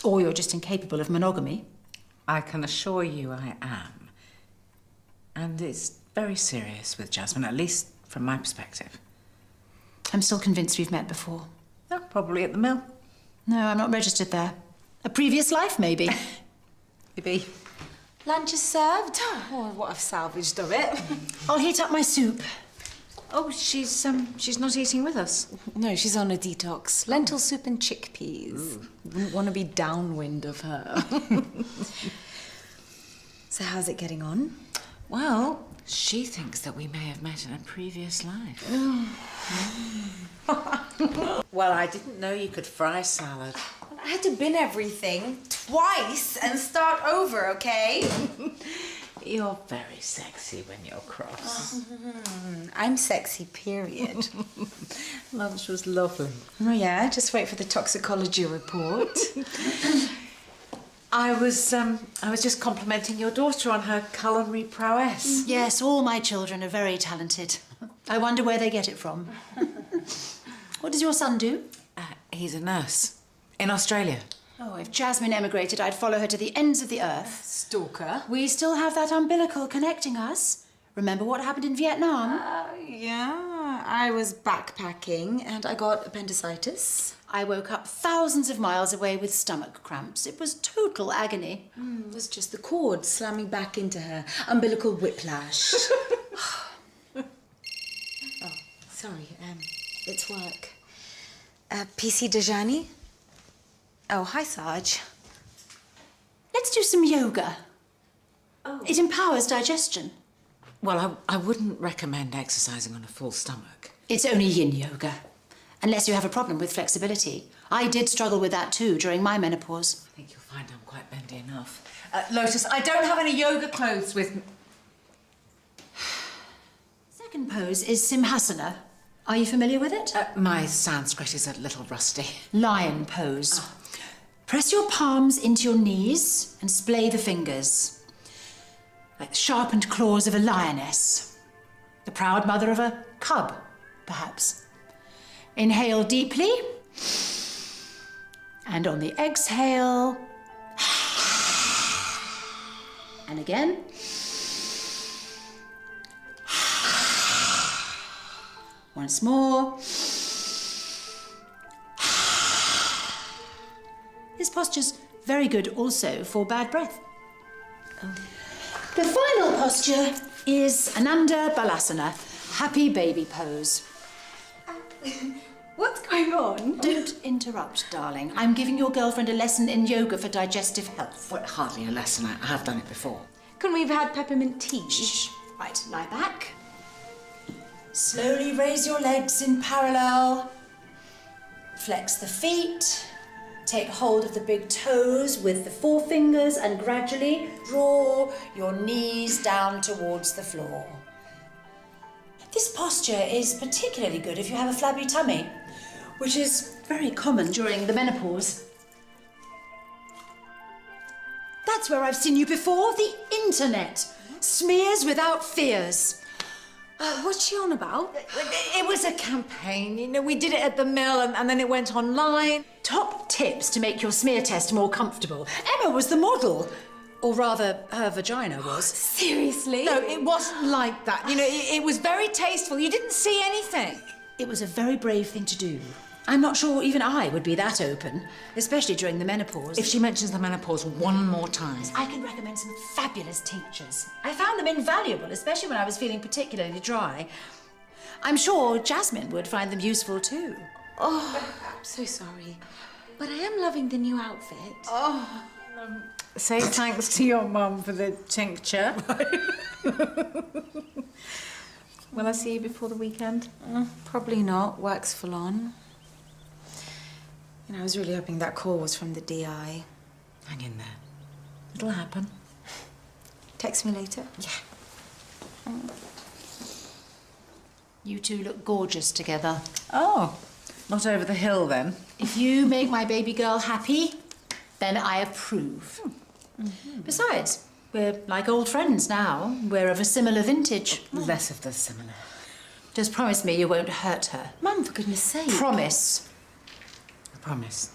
Or you're just incapable of monogamy. I can assure you I am. And it's very serious with Jasmine, at least from my perspective. I'm still convinced we've met before. Oh, probably at the mill. No, I'm not registered there. A previous life, maybe. Maybe. Lunch is served. Oh, what I've salvaged of it. I'll heat up my soup. Oh, she's not eating with us. No, she's on a detox. Lentil soup and chickpeas. Wouldn't want to be downwind of her. So how's it getting on? Well, she thinks that we may have met in a previous life. Well, I didn't know you could fry salad. I had to bin everything twice and start over, okay? You're very sexy when you're cross. I'm sexy, period. Lunch was lovely. Oh yeah, just wait for the toxicology report. I was just complimenting your daughter on her culinary prowess. Yes, all my children are very talented. I wonder where they get it from. What does your son do? He's a nurse in Australia. Oh, if Jasmine emigrated, I'd follow her to the ends of the earth. Stalker. We still have that umbilical connecting us. Remember what happened in Vietnam? Yeah, I was backpacking and I got appendicitis. I woke up thousands of miles away with stomach cramps. It was total agony. It was just the cord slamming back into her. Umbilical whiplash. Oh, sorry, it's work. PC Dejani? Oh, hi, Sarge. Let's do some yoga. Oh. It empowers digestion. Well, I wouldn't recommend exercising on a full stomach. It's only yin yoga. Unless you have a problem with flexibility. I did struggle with that too during my menopause. I think you'll find I'm quite bendy enough. Lotus, I don't have any yoga clothes with me. Second pose is Simhasana. Are you familiar with it? My Sanskrit is a little rusty. Lion pose. Press your palms into your knees and splay the fingers. Like the sharpened claws of a lioness. The proud mother of a cub, perhaps. Inhale deeply. And on the exhale. And again. Once more. This posture's very good also for bad breath. The final posture is Ananda Balasana, happy baby pose. What's going on? Don't interrupt, darling. I'm giving your girlfriend a lesson in yoga for digestive health. Well, hardly a lesson. I have done it before. Can we have had peppermint tea? Shh. Right, lie back. Slowly raise your legs in parallel. Flex the feet. Take hold of the big toes with the forefingers and gradually draw your knees down towards the floor. This posture is particularly good if you have a flabby tummy, which is very common during the menopause. That's where I've seen you before. The internet. Smears without fears. What's she on about? It was a campaign. You know, we did it at the mill and then it went online. Top tips to make your smear test more comfortable. Emma was the model. Or rather, her vagina was. Seriously? No, it wasn't like that. You know, it was very tasteful. You didn't see anything. It was a very brave thing to do. I'm not sure even I would be that open, especially during the menopause. If she mentions the menopause one more time. I can recommend some fabulous tinctures. I found them invaluable, especially when I was feeling particularly dry. I'm sure Jasmine would find them useful too. Oh, I'm so sorry. But I am loving the new outfit. Oh. Say thanks to your mum for the tincture. Will I see you before the weekend? Probably not. Work's full on. You know, I was really hoping that call was from the DI. Hang in there. It'll happen. Text me later. Yeah. You two look gorgeous together. Oh, not over the hill then. If you make my baby girl happy, then I approve. Besides, we're like old friends now. We're of a similar vintage. Less of the similar. Just promise me you won't hurt her. Mum, for goodness sake. Promise. I promise.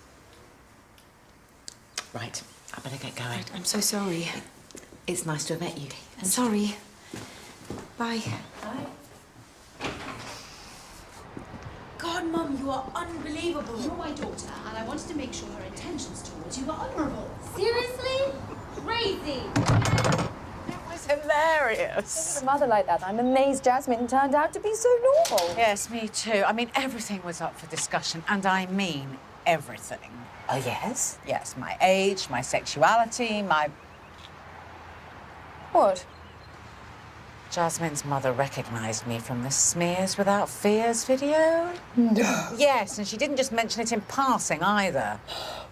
Right, I better get going. Right, I'm so sorry. It's nice to have met you. I'm sorry. Bye. Bye. God, Mum, you are unbelievable. You're my daughter, and I wanted to make sure her intentions towards you were honourable. Seriously? Crazy. It was hilarious. With a mother like that, I'm amazed Jasmine turned out to be so normal. Yes, me too. I mean, everything was up for discussion, and I mean everything. Oh, yes? Yes, my age, my sexuality, my... What? Jasmine's mother recognised me from the Smears Without Fears video. No. Yes, and she didn't just mention it in passing either.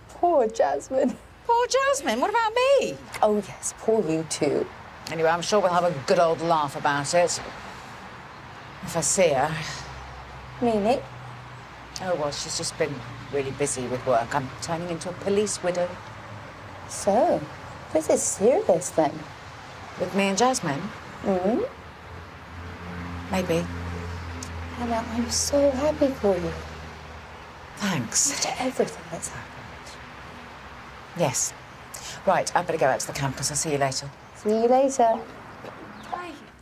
Poor Jasmine. Poor Jasmine, what about me? Oh, yes, poor you too. Anyway, I'm sure we'll have a good old laugh about it. If I see her. Meaning? Oh, well, she's just been really busy with work. I'm turning into a police widow. So, this is serious then? With me and Jasmine? Mm-hmm. Maybe. Hannah, I'm so happy for you. Thanks. After everything that's happened. Yes. Right, I better go out to the campus. I'll see you later. See you later.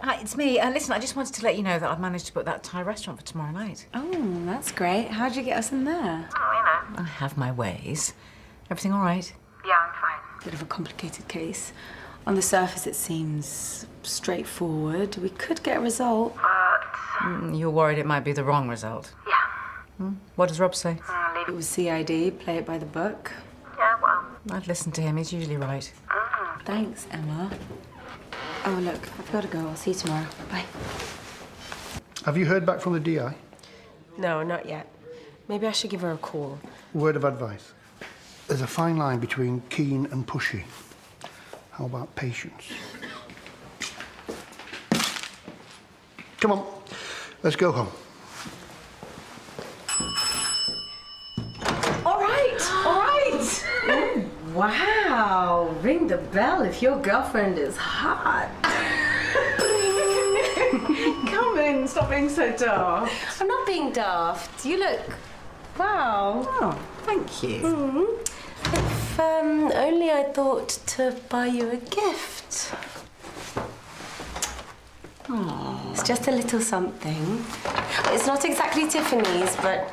Hi, it's me. Listen, I just wanted to let you know that I've managed to book that Thai restaurant for tomorrow night. Oh, that's great. How'd you get us in there? Oh, you know. I have my ways. Everything all right? Yeah, I'm fine. Bit of a complicated case. On the surface, it seems straightforward. We could get a result. You're worried it might be the wrong result? Yeah. What does Rob say? It was CID, play it by the book. Yeah, well. I'd listen to him. He's usually right. Thanks, Emma. Oh, look, I've got to go. I'll see you tomorrow. Bye. Have you heard back from the DI? No, not yet. Maybe I should give her a call. Word of advice. There's a fine line between keen and pushy. How about patience? Come on, let's go home. All right, all right. Ooh, wow, ring the bell if your girlfriend is hot. Come in, stop being so daft. I'm not being daft. You look... Wow. Oh, thank you. If only I thought to buy you a gift. Oh. It's just a little something. It's not exactly Tiffany's, but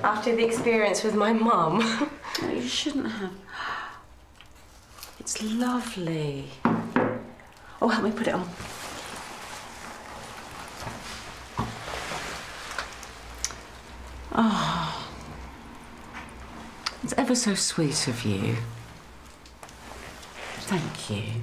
after the experience with my mum. Oh, you shouldn't have. It's lovely. Oh, help me put it on. Oh, it's ever so sweet of you. Thank you.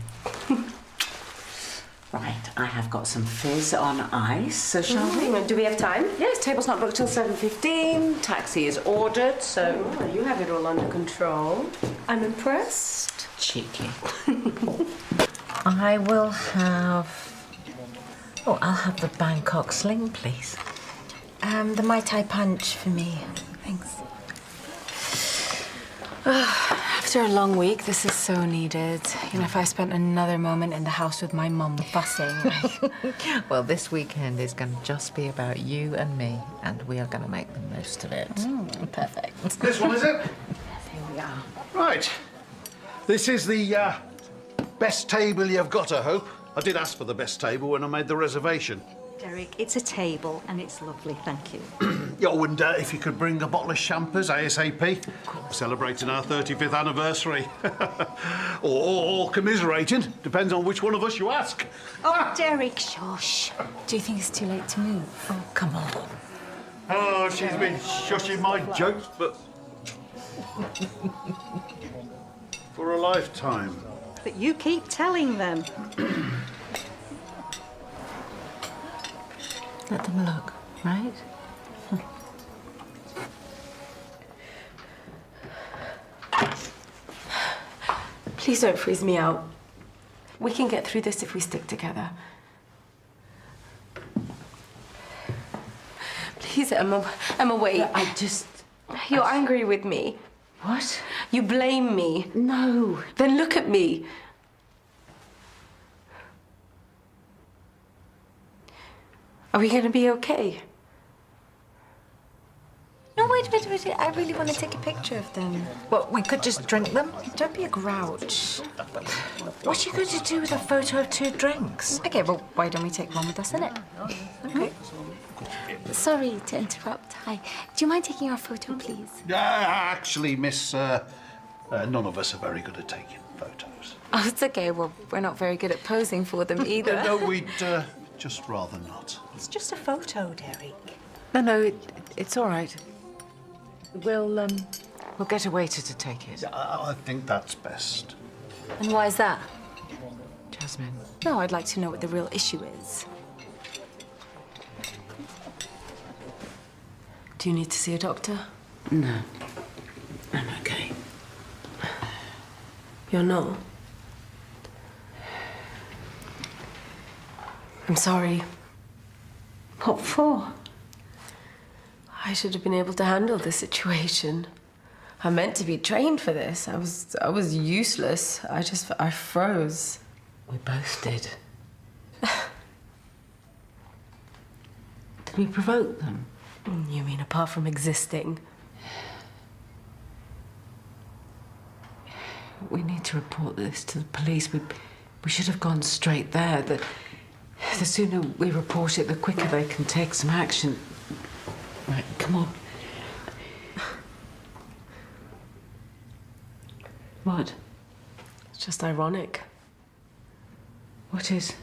Right, I have got some fizz on ice, so shall we? Do we have time? Yes, table's not booked till 7:15. Taxi is ordered, so... Oh, you have it all under control. I'm impressed. Cheeky. I will have... Oh, I'll have the Bangkok sling, please. The Mai Tai punch for me. Thanks. I have After a long week, this is so needed. You know, if I spent another moment in the house with my mum fussing. Well, this weekend is going to just be about you and me, and we are going to make the most of it. Perfect. This one, is it? Yes, here we are. Right. This is the best table you've got, I hope. I did ask for the best table when I made the reservation. Derek, it's a table and it's lovely, thank you. Oh, and if you could bring a bottle of champers ASAP. We're celebrating our 35th anniversary. or commiserating, depends on which one of us you ask. Oh, Derek, shush. Do you think it's too late to move? Oh, come on. Oh, she's been shushing my jokes, but... for a lifetime. But you keep telling them. Let them look, right? Please don't freeze me out. We can get through this if we stick together. Please, Emma, wait. You're angry with me. What? You blame me. No. Then look at me. Are we gonna be okay? No, wait. I really want to take a picture of them. Well, we could just drink them. Don't be a grouch. What are you going to do with a photo of 2 drinks? Okay, well, why don't we take one with us in it? Okay. Sorry to interrupt. Hi. Do you mind taking our photo, please? Actually, miss, none of us are very good at taking photos. Oh, it's okay. Well, we're not very good at posing for them either. No, we'd just rather not. It's just a photo, Derek. No, it's all right. We'll get a waiter to take it. I think that's best. And why is that? Jasmine. No, I'd like to know what the real issue is. Do you need to see a doctor? No. I'm okay. You're not? I'm sorry. What for? I should have been able to handle this situation. I'm meant to be trained for this. I was useless. I froze. We both did. Did we provoke them? You mean apart from existing? We need to report this to the police. We should have gone straight there. The sooner we report it, the quicker they can take some action. Right, come on. What? It's just ironic. What is?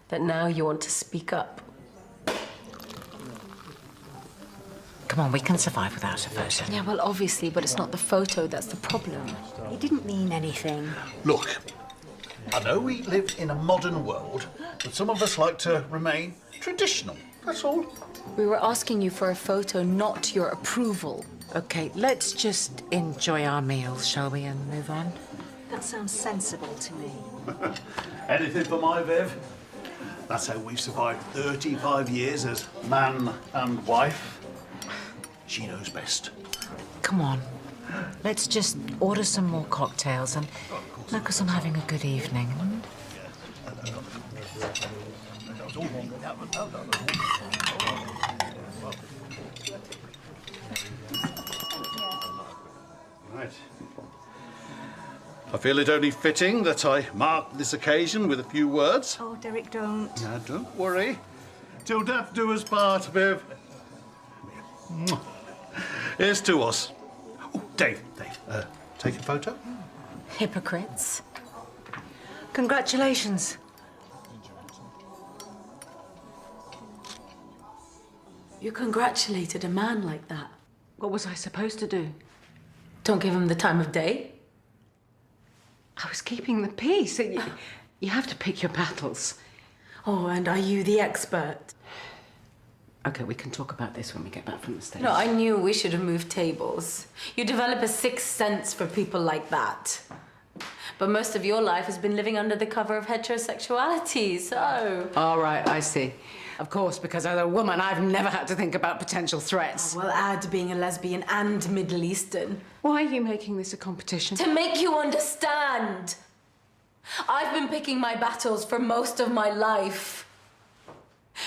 That now you want to speak up. Come on, we can survive without a photo. Yeah, well, obviously, but it's not the photo that's the problem. He didn't mean anything. Look, I know we live in a modern world, but some of us like to remain traditional. That's all. We were asking you for a photo, not your approval. Okay, let's just enjoy our meals, shall we, and move on? That sounds sensible to me. Anything for my Viv. That's how we've survived 35 years as man and wife. She knows best. Come on. Let's just order some more cocktails and focus on having a good evening. Right. I feel it only fitting that I mark this occasion with a few words. Oh, Derek, don't. Now, don't worry. Till death do us part, Viv. Here's to us. Oh, Dave, take a photo? Hypocrites. Congratulations. You congratulated a man like that. What was I supposed to do? Don't give him the time of day. I was keeping the peace. You have to pick your battles. Oh, and are you the expert? Okay, we can talk about this when we get back from the stage. No, I knew we should have moved tables. You develop a sixth sense for people like that. But most of your life has been living under the cover of heterosexuality, so... All right, I see. Of course, because as a woman, I've never had to think about potential threats. Well, add being a lesbian and Middle Eastern. Why are you making this a competition? To make you understand. I've been picking my battles for most of my life.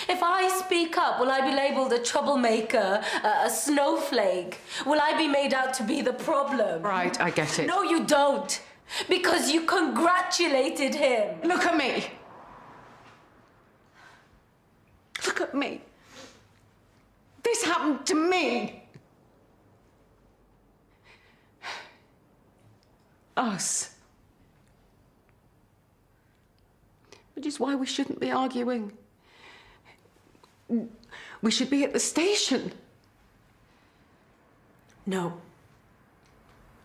If I speak up, will I be labelled a troublemaker, a snowflake? Will I be made out to be the problem? Right, I get it. No, you don't. Because you congratulated him. Look at me. Look at me. This happened to me. Us. Which is why we shouldn't be arguing. We should be at the station. No.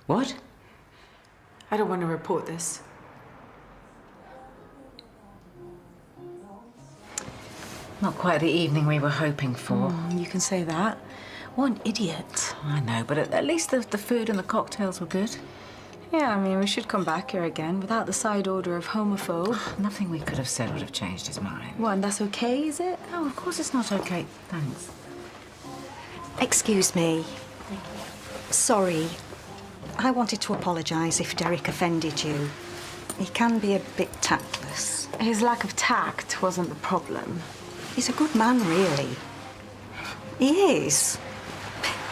What? I don't want to report this. Not quite the evening we were hoping for. You can say that. What an idiot. I know, but at least the food and the cocktails were good. Yeah, I mean, we should come back here again without the side order of homophobe. Nothing we could have said would have changed his mind. What, and that's okay, is it? No, of course it's not okay. Thanks. Excuse me. Sorry. I wanted to apologise if Derek offended you. He can be a bit tactless. His lack of tact wasn't the problem. He's a good man, really. He is.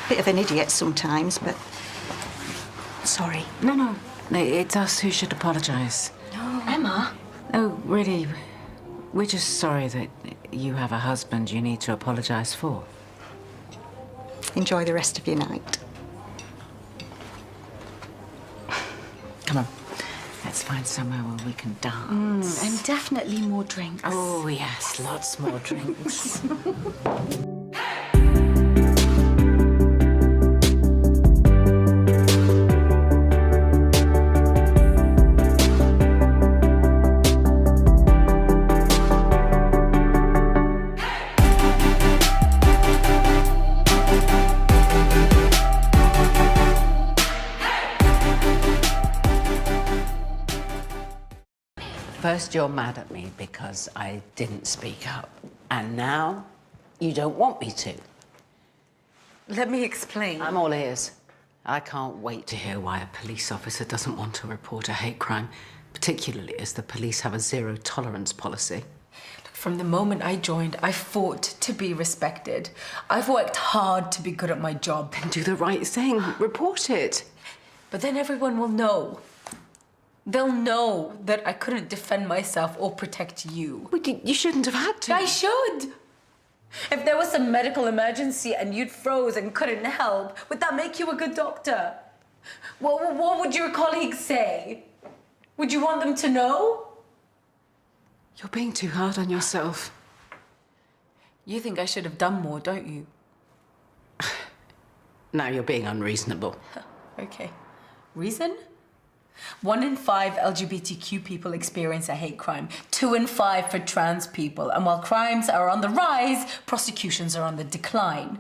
Bit of an idiot sometimes, but... Sorry. No. It's us who should apologise. No. Emma? Oh, really, we're just sorry that you have a husband you need to apologise for. Enjoy the rest of your night. Come on. Let's find somewhere where we can dance. And definitely more drinks. Oh, yes, lots more drinks. First, you're mad at me because I didn't speak up. And now, you don't want me to. Let me explain. I'm all ears. I can't wait to hear why a police officer doesn't want to report a hate crime, particularly as the police have a zero-tolerance policy. From the moment I joined, I fought to be respected. I've worked hard to be good at my job. Then do the right thing. Report it. But then everyone will know. They'll know that I couldn't defend myself or protect you. But you shouldn't have had to. I should. If there was a medical emergency and you'd froze and couldn't help, would that make you a good doctor? What would your colleagues say? Would you want them to know? You're being too hard on yourself. You think I should have done more, don't you? Now you're being unreasonable. Okay. Reason? 1 in 5 LGBTQ people experience a hate crime. 2 in 5 for trans people. And while crimes are on the rise, prosecutions are on the decline.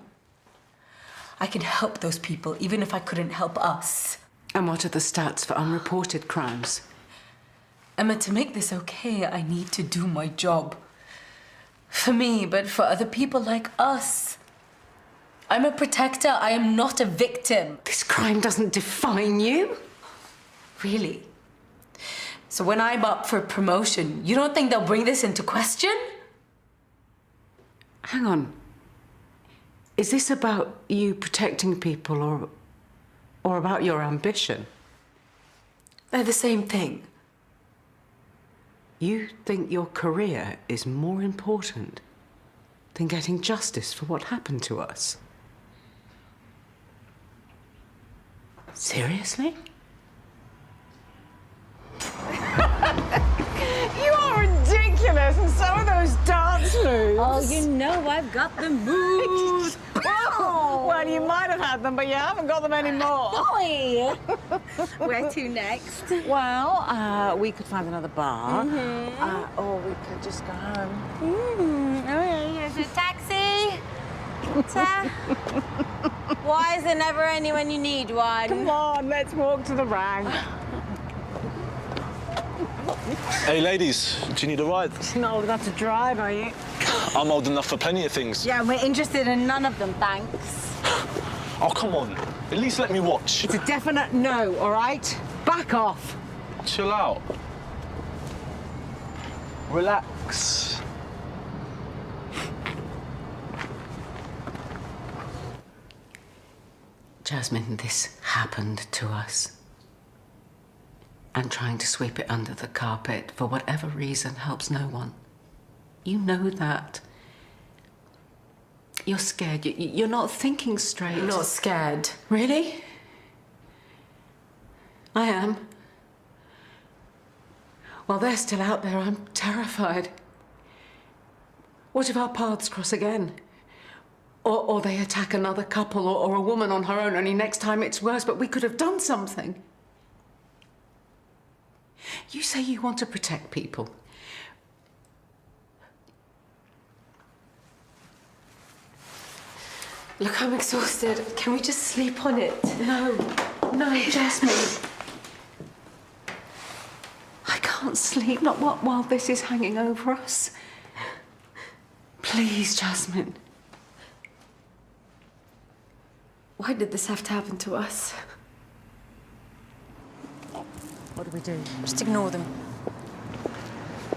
I can help those people, even if I couldn't help us. And what are the stats for unreported crimes? Emma, to make this okay, I need to do my job. For me, but for other people like us. I'm a protector, I am not a victim. This crime doesn't define you. Really? So when I'm up for promotion, you don't think they'll bring this into question? Hang on. Is this about you protecting people or about your ambition? They're the same thing. You think your career is more important than getting justice for what happened to us? Seriously? You are ridiculous, and so are those dance moves. Oh, you know I've got the moves. Oh, well, you might have had them, but you haven't got them anymore. Oi! Where to next? Well, we could find another bar, or we could just go home. Oh, yeah, here's a taxi. Sir? Why is there never any when you need one? Come on, let's walk to the rank. Hey, ladies, do you need a ride? You're not old enough to drive, are you? I'm old enough for plenty of things. Yeah, we're interested in none of them, thanks. Oh, come on. At least let me watch. It's a definite no, all right? Back off. Chill out. Relax. Jasmine, this happened to us. And trying to sweep it under the carpet for whatever reason helps no one. You know that. You're scared. You're not thinking straight. I'm not scared. Really? I am. While they're still out there, I'm terrified. What if our paths cross again? Or they attack another couple or a woman on her own, only next time it's worse, but we could have done something. You say you want to protect people. Look, I'm exhausted. Can we just sleep on it? No, Jasmine. I can't sleep, not while this is hanging over us. Please, Jasmine. Why did this have to happen to us? What do we do? Just ignore them.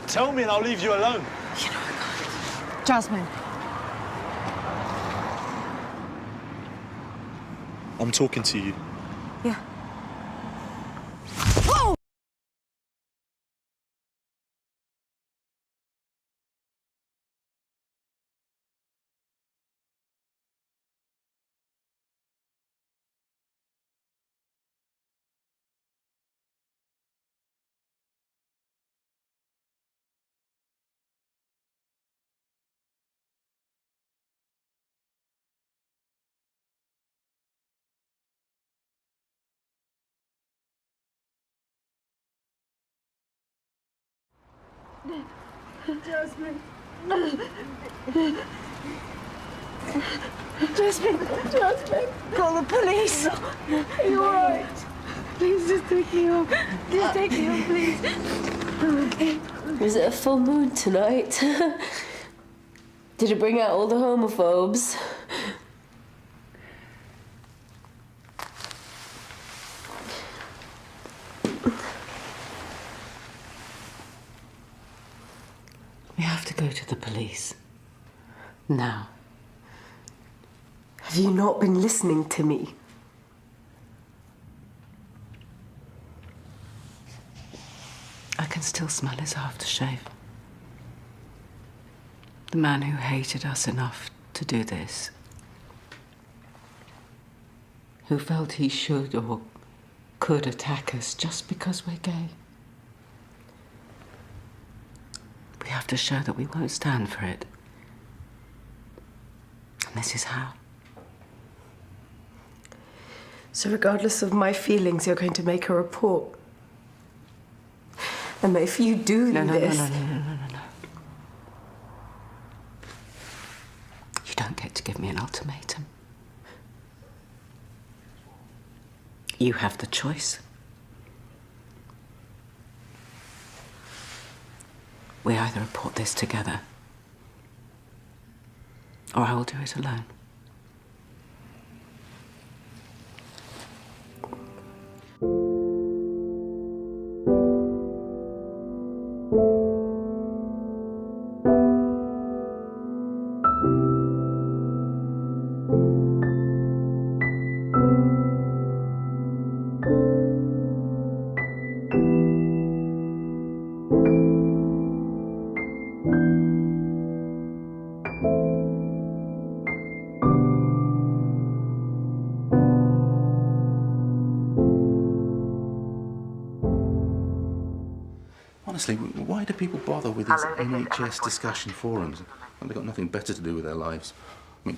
Tell me and I'll leave you alone. You know I can't. Jasmine. I'm talking to you. Yeah. Jasmine. Jasmine. Call the police. Are you alright? Please just take me home. Just take me home, please. Was it a full moon tonight? Did it bring out all the homophobes? We have to go to the police. Now. Have you not been listening to me? I can still smell his aftershave. The man who hated us enough to do this. Who felt he should or could attack us just because we're gay. We have to show that we won't stand for it. And this is how. So regardless of my feelings, you're going to make a report? And if you do No. this... You don't get to give me an ultimatum. You have the choice. We either report this together, or I will do it alone. Honestly, why do people bother with these NHS discussion forums? They've got nothing better to do with their lives. I mean,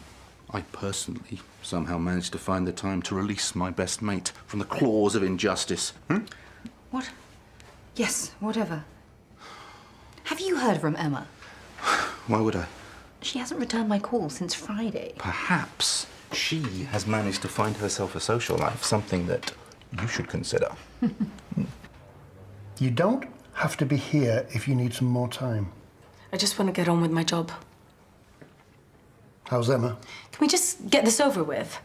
I personally somehow managed to find the time to release my best mate from the claws of injustice. What? Yes, whatever. Have you heard from Emma? Why would I? She hasn't returned my call since Friday. Perhaps she has managed to find herself a social life, something that you should consider. You don't have to be here if you need some more time. I just want to get on with my job. How's Emma? Can we just get this over with?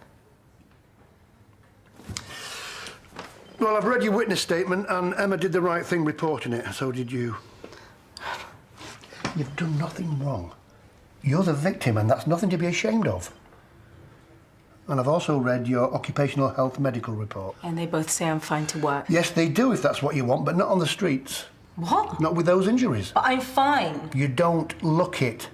Well, I've read your witness statement, and Emma did the right thing reporting it. So did you. You've done nothing wrong. You're the victim, and that's nothing to be ashamed of. And I've also read your occupational health medical report. And they both say I'm fine to work. Yes, they do if that's what you want, but not on the streets. What? Not with those injuries. But I'm fine. You don't look it.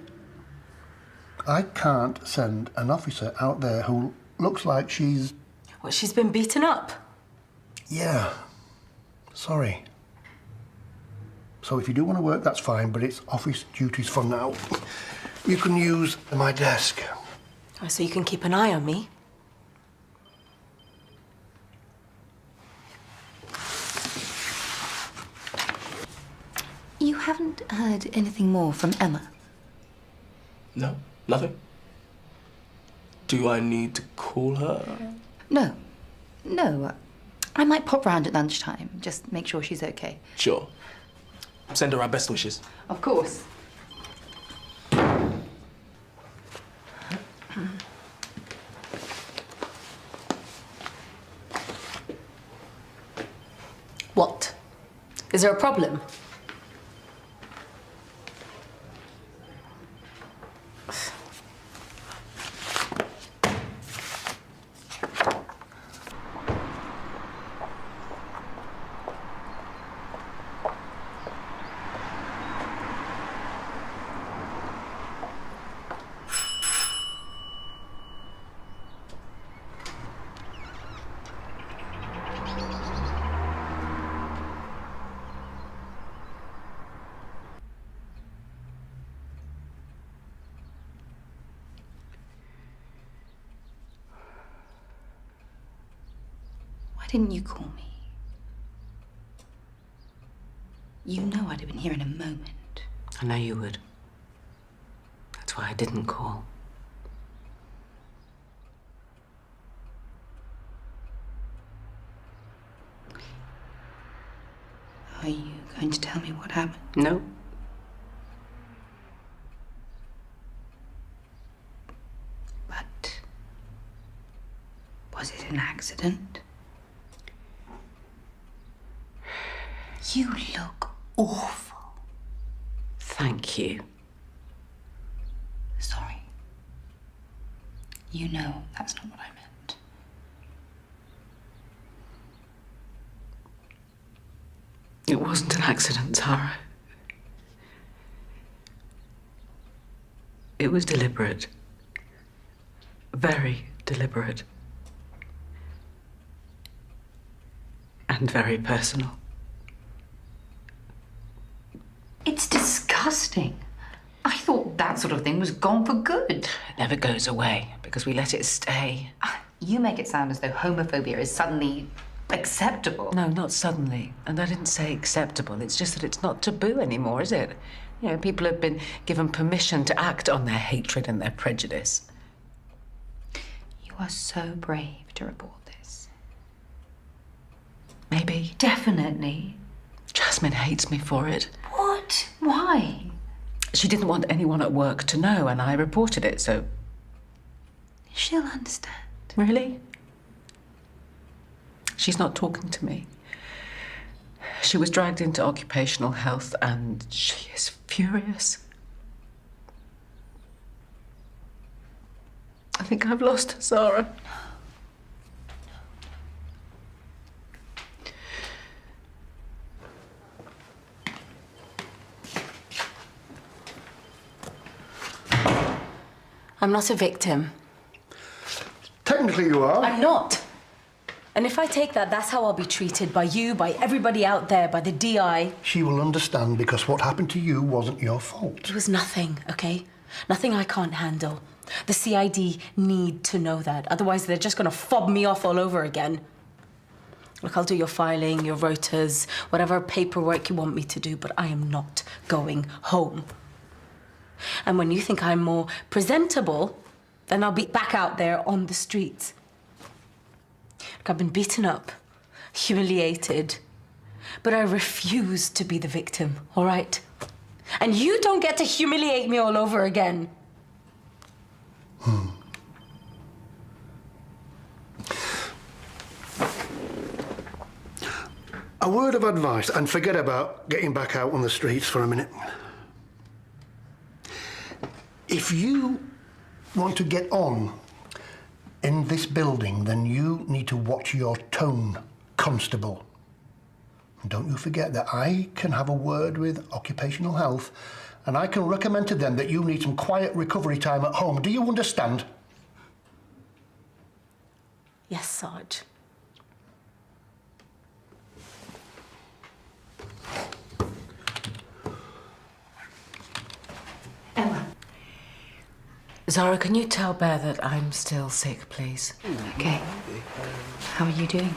I can't send an officer out there who looks like she's... What, she's been beaten up? Yeah. Sorry. So if you do want to work, that's fine, but it's office duties for now. You can use my desk. Oh, so you can keep an eye on me? You haven't heard anything more from Emma? No, nothing. Do I need to call her? No. No. I might pop round at lunchtime, just make sure she's okay. Sure. Send her our best wishes. Of course. What? Is there a problem? Why didn't you call me? You know I'd have been here in a moment. I know you would. That's why I didn't call. Are you going to tell me what happened? No. But was it an accident? You look awful. Thank you. Sorry. You know that's not what I meant. It wasn't an accident, Tara. It was deliberate. Very deliberate. And very personal. It's disgusting. I thought that sort of thing was gone for good. It never goes away because we let it stay. You make it sound as though homophobia is suddenly acceptable. No, not suddenly. And I didn't say acceptable. It's just that it's not taboo anymore, is it? You know, people have been given permission to act on their hatred and their prejudice. You are so brave to report this. Maybe. Definitely. Jasmine hates me for it. What? Why? She didn't want anyone at work to know, and I reported it, so... She'll understand. Really? She's not talking to me. She was dragged into occupational health, and she is furious. I think I've lost her, Sarah. I'm not a victim. Technically you are. I'm not. And if I take that, that's how I'll be treated by you, by everybody out there, by the DI. She will understand because what happened to you wasn't your fault. It was nothing, okay? Nothing I can't handle. The CID need to know that. Otherwise, they're just gonna fob me off all over again. Look, I'll do your filing, your rotas, whatever paperwork you want me to do, but I am not going home. And when you think I'm more presentable, then I'll be back out there on the streets. Look, I've been beaten up, humiliated, But I refuse to be the victim, all right? And you don't get to humiliate me all over again. A word of advice, and forget about getting back out on the streets for a minute. If you want to get on in this building, then you need to watch your tone, constable. And don't you forget that I can have a word with occupational health, and I can recommend to them that you need some quiet recovery time at home. Do you understand? Yes, Sarge. Emma. Zara, can you tell Bear that I'm still sick, please? Okay. How are you doing?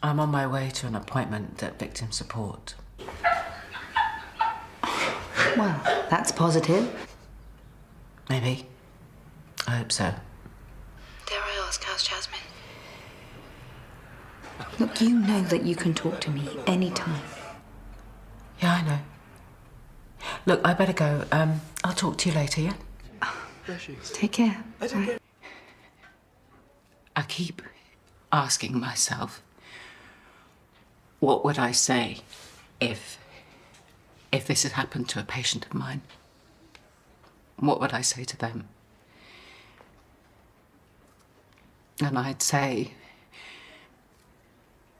I'm on my way to an appointment at victim support. Well, that's positive. Maybe. I hope so. Dare I ask, how's Jasmine? Look, you know that you can talk to me anytime. Yeah, I know. Look, I better go. I'll talk to you later, yeah? Take care. Bye. I keep asking myself, what would I say if this had happened to a patient of mine? What would I say to them? And I'd say,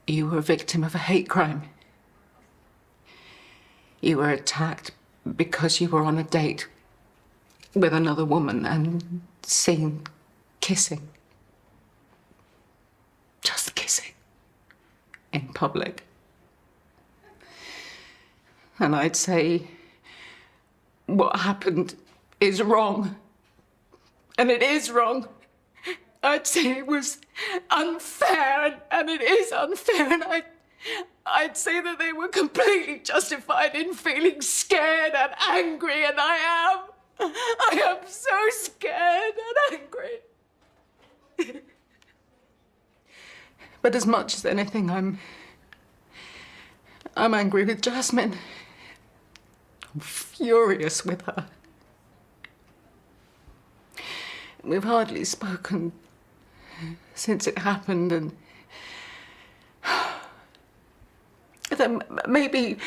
you were a victim of a hate crime. You were attacked because you were on a date with another woman and seen kissing. Just kissing. In public. And I'd say, what happened is wrong. And it is wrong. I'd say it was unfair, and it is unfair, and I'd say that they were completely justified in feeling scared and angry, and I am so scared and angry. But as much as anything, I'm angry with Jasmine. I'm furious with her. We've hardly spoken since it happened, and then maybe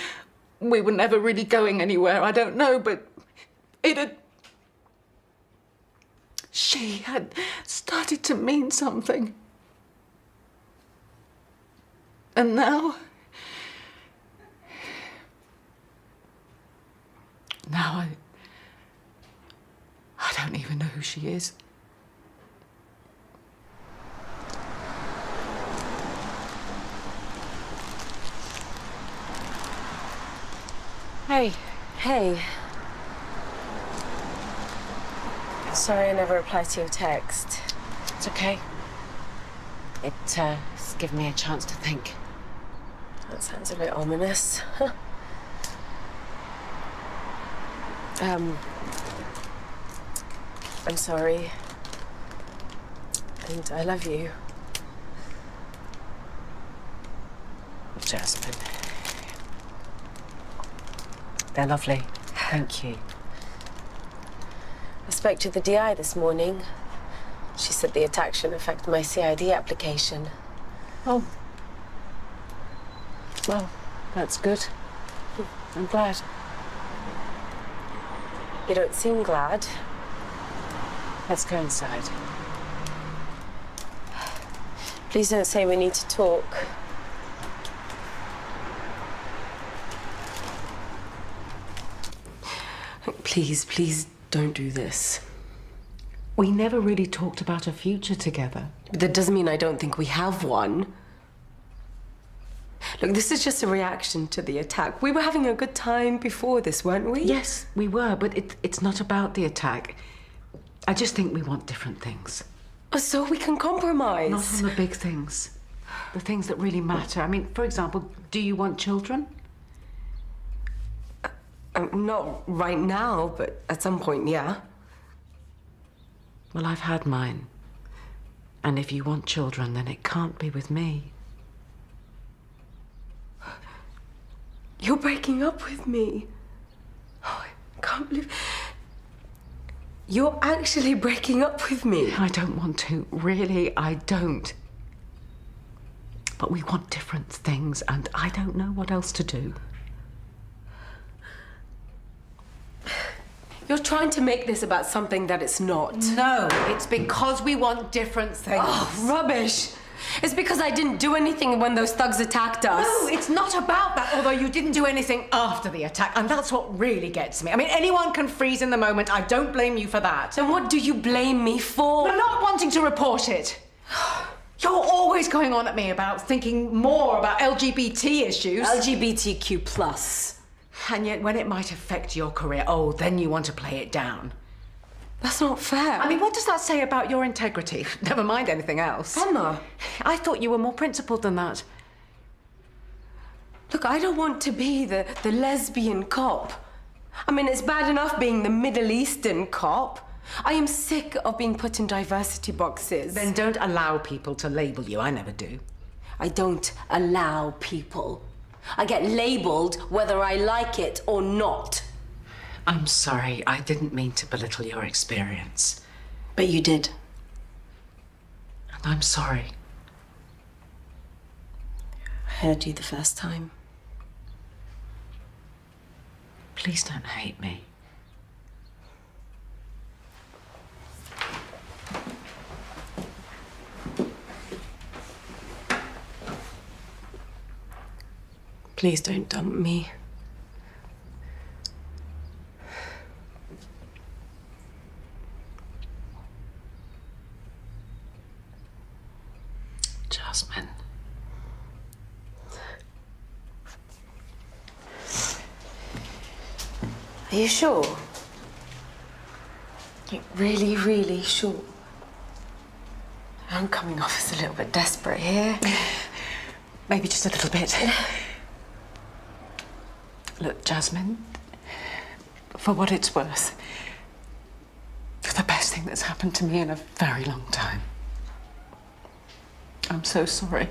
we were never really going anywhere, I don't know, but she had started to mean something. And now I don't even know who she is. Hey. Hey. Sorry I never replied to your text. It's okay. It's given me a chance to think. That sounds a bit ominous. I'm sorry. And I love you. Jasmine. They're lovely. Thank you. I spoke to the DI this morning. She said the attack shouldn't affect my CID application. Oh. Well, that's good. I'm glad. You don't seem glad. Let's go inside. Please don't say we need to talk. Please, please don't do this. We never really talked about a future together. But that doesn't mean I don't think we have one. Look, this is just a reaction to the attack. We were having a good time before this, weren't we? Yes, we were, but it's not about the attack. I just think we want different things. So we can compromise. Not on the big things. The things that really matter. I mean, for example, do you want children? Not right now, but at some point, yeah. Well, I've had mine. And if you want children, then it can't be with me. You're breaking up with me. Oh, I can't believe... You're actually breaking up with me. I don't want to. Really, I don't. But we want different things, and I don't know what else to do. You're trying to make this about something that it's not. No, it's because we want different things. Oh, rubbish. It's because I didn't do anything when those thugs attacked us. No, it's not about that, although you didn't do anything after the attack, and that's what really gets me. I mean, anyone can freeze in the moment. I don't blame you for that. Then what do you blame me for? For not wanting to report it. You're always going on at me about thinking more about LGBT issues. LGBTQ+. And yet when it might affect your career, oh, then you want to play it down. That's not fair. I mean, what does that say about your integrity? Never mind anything else. Emma. I thought you were more principled than that. Look, I don't want to be the lesbian cop. I mean, it's bad enough being the Middle Eastern cop. I am sick of being put in diversity boxes. Then don't allow people to label you. I never do. I don't allow people. I get labelled whether I like it or not. I'm sorry. I didn't mean to belittle your experience. But you did. And I'm sorry. I heard you the first time. Please don't hate me. Please don't dump me. Jasmine. Are you sure? Like, really, really sure? I'm coming off as a little bit desperate here. Maybe just a little bit. Look, Jasmine, for what it's worth, you're the best thing that's happened to me in a very long time. I'm so sorry.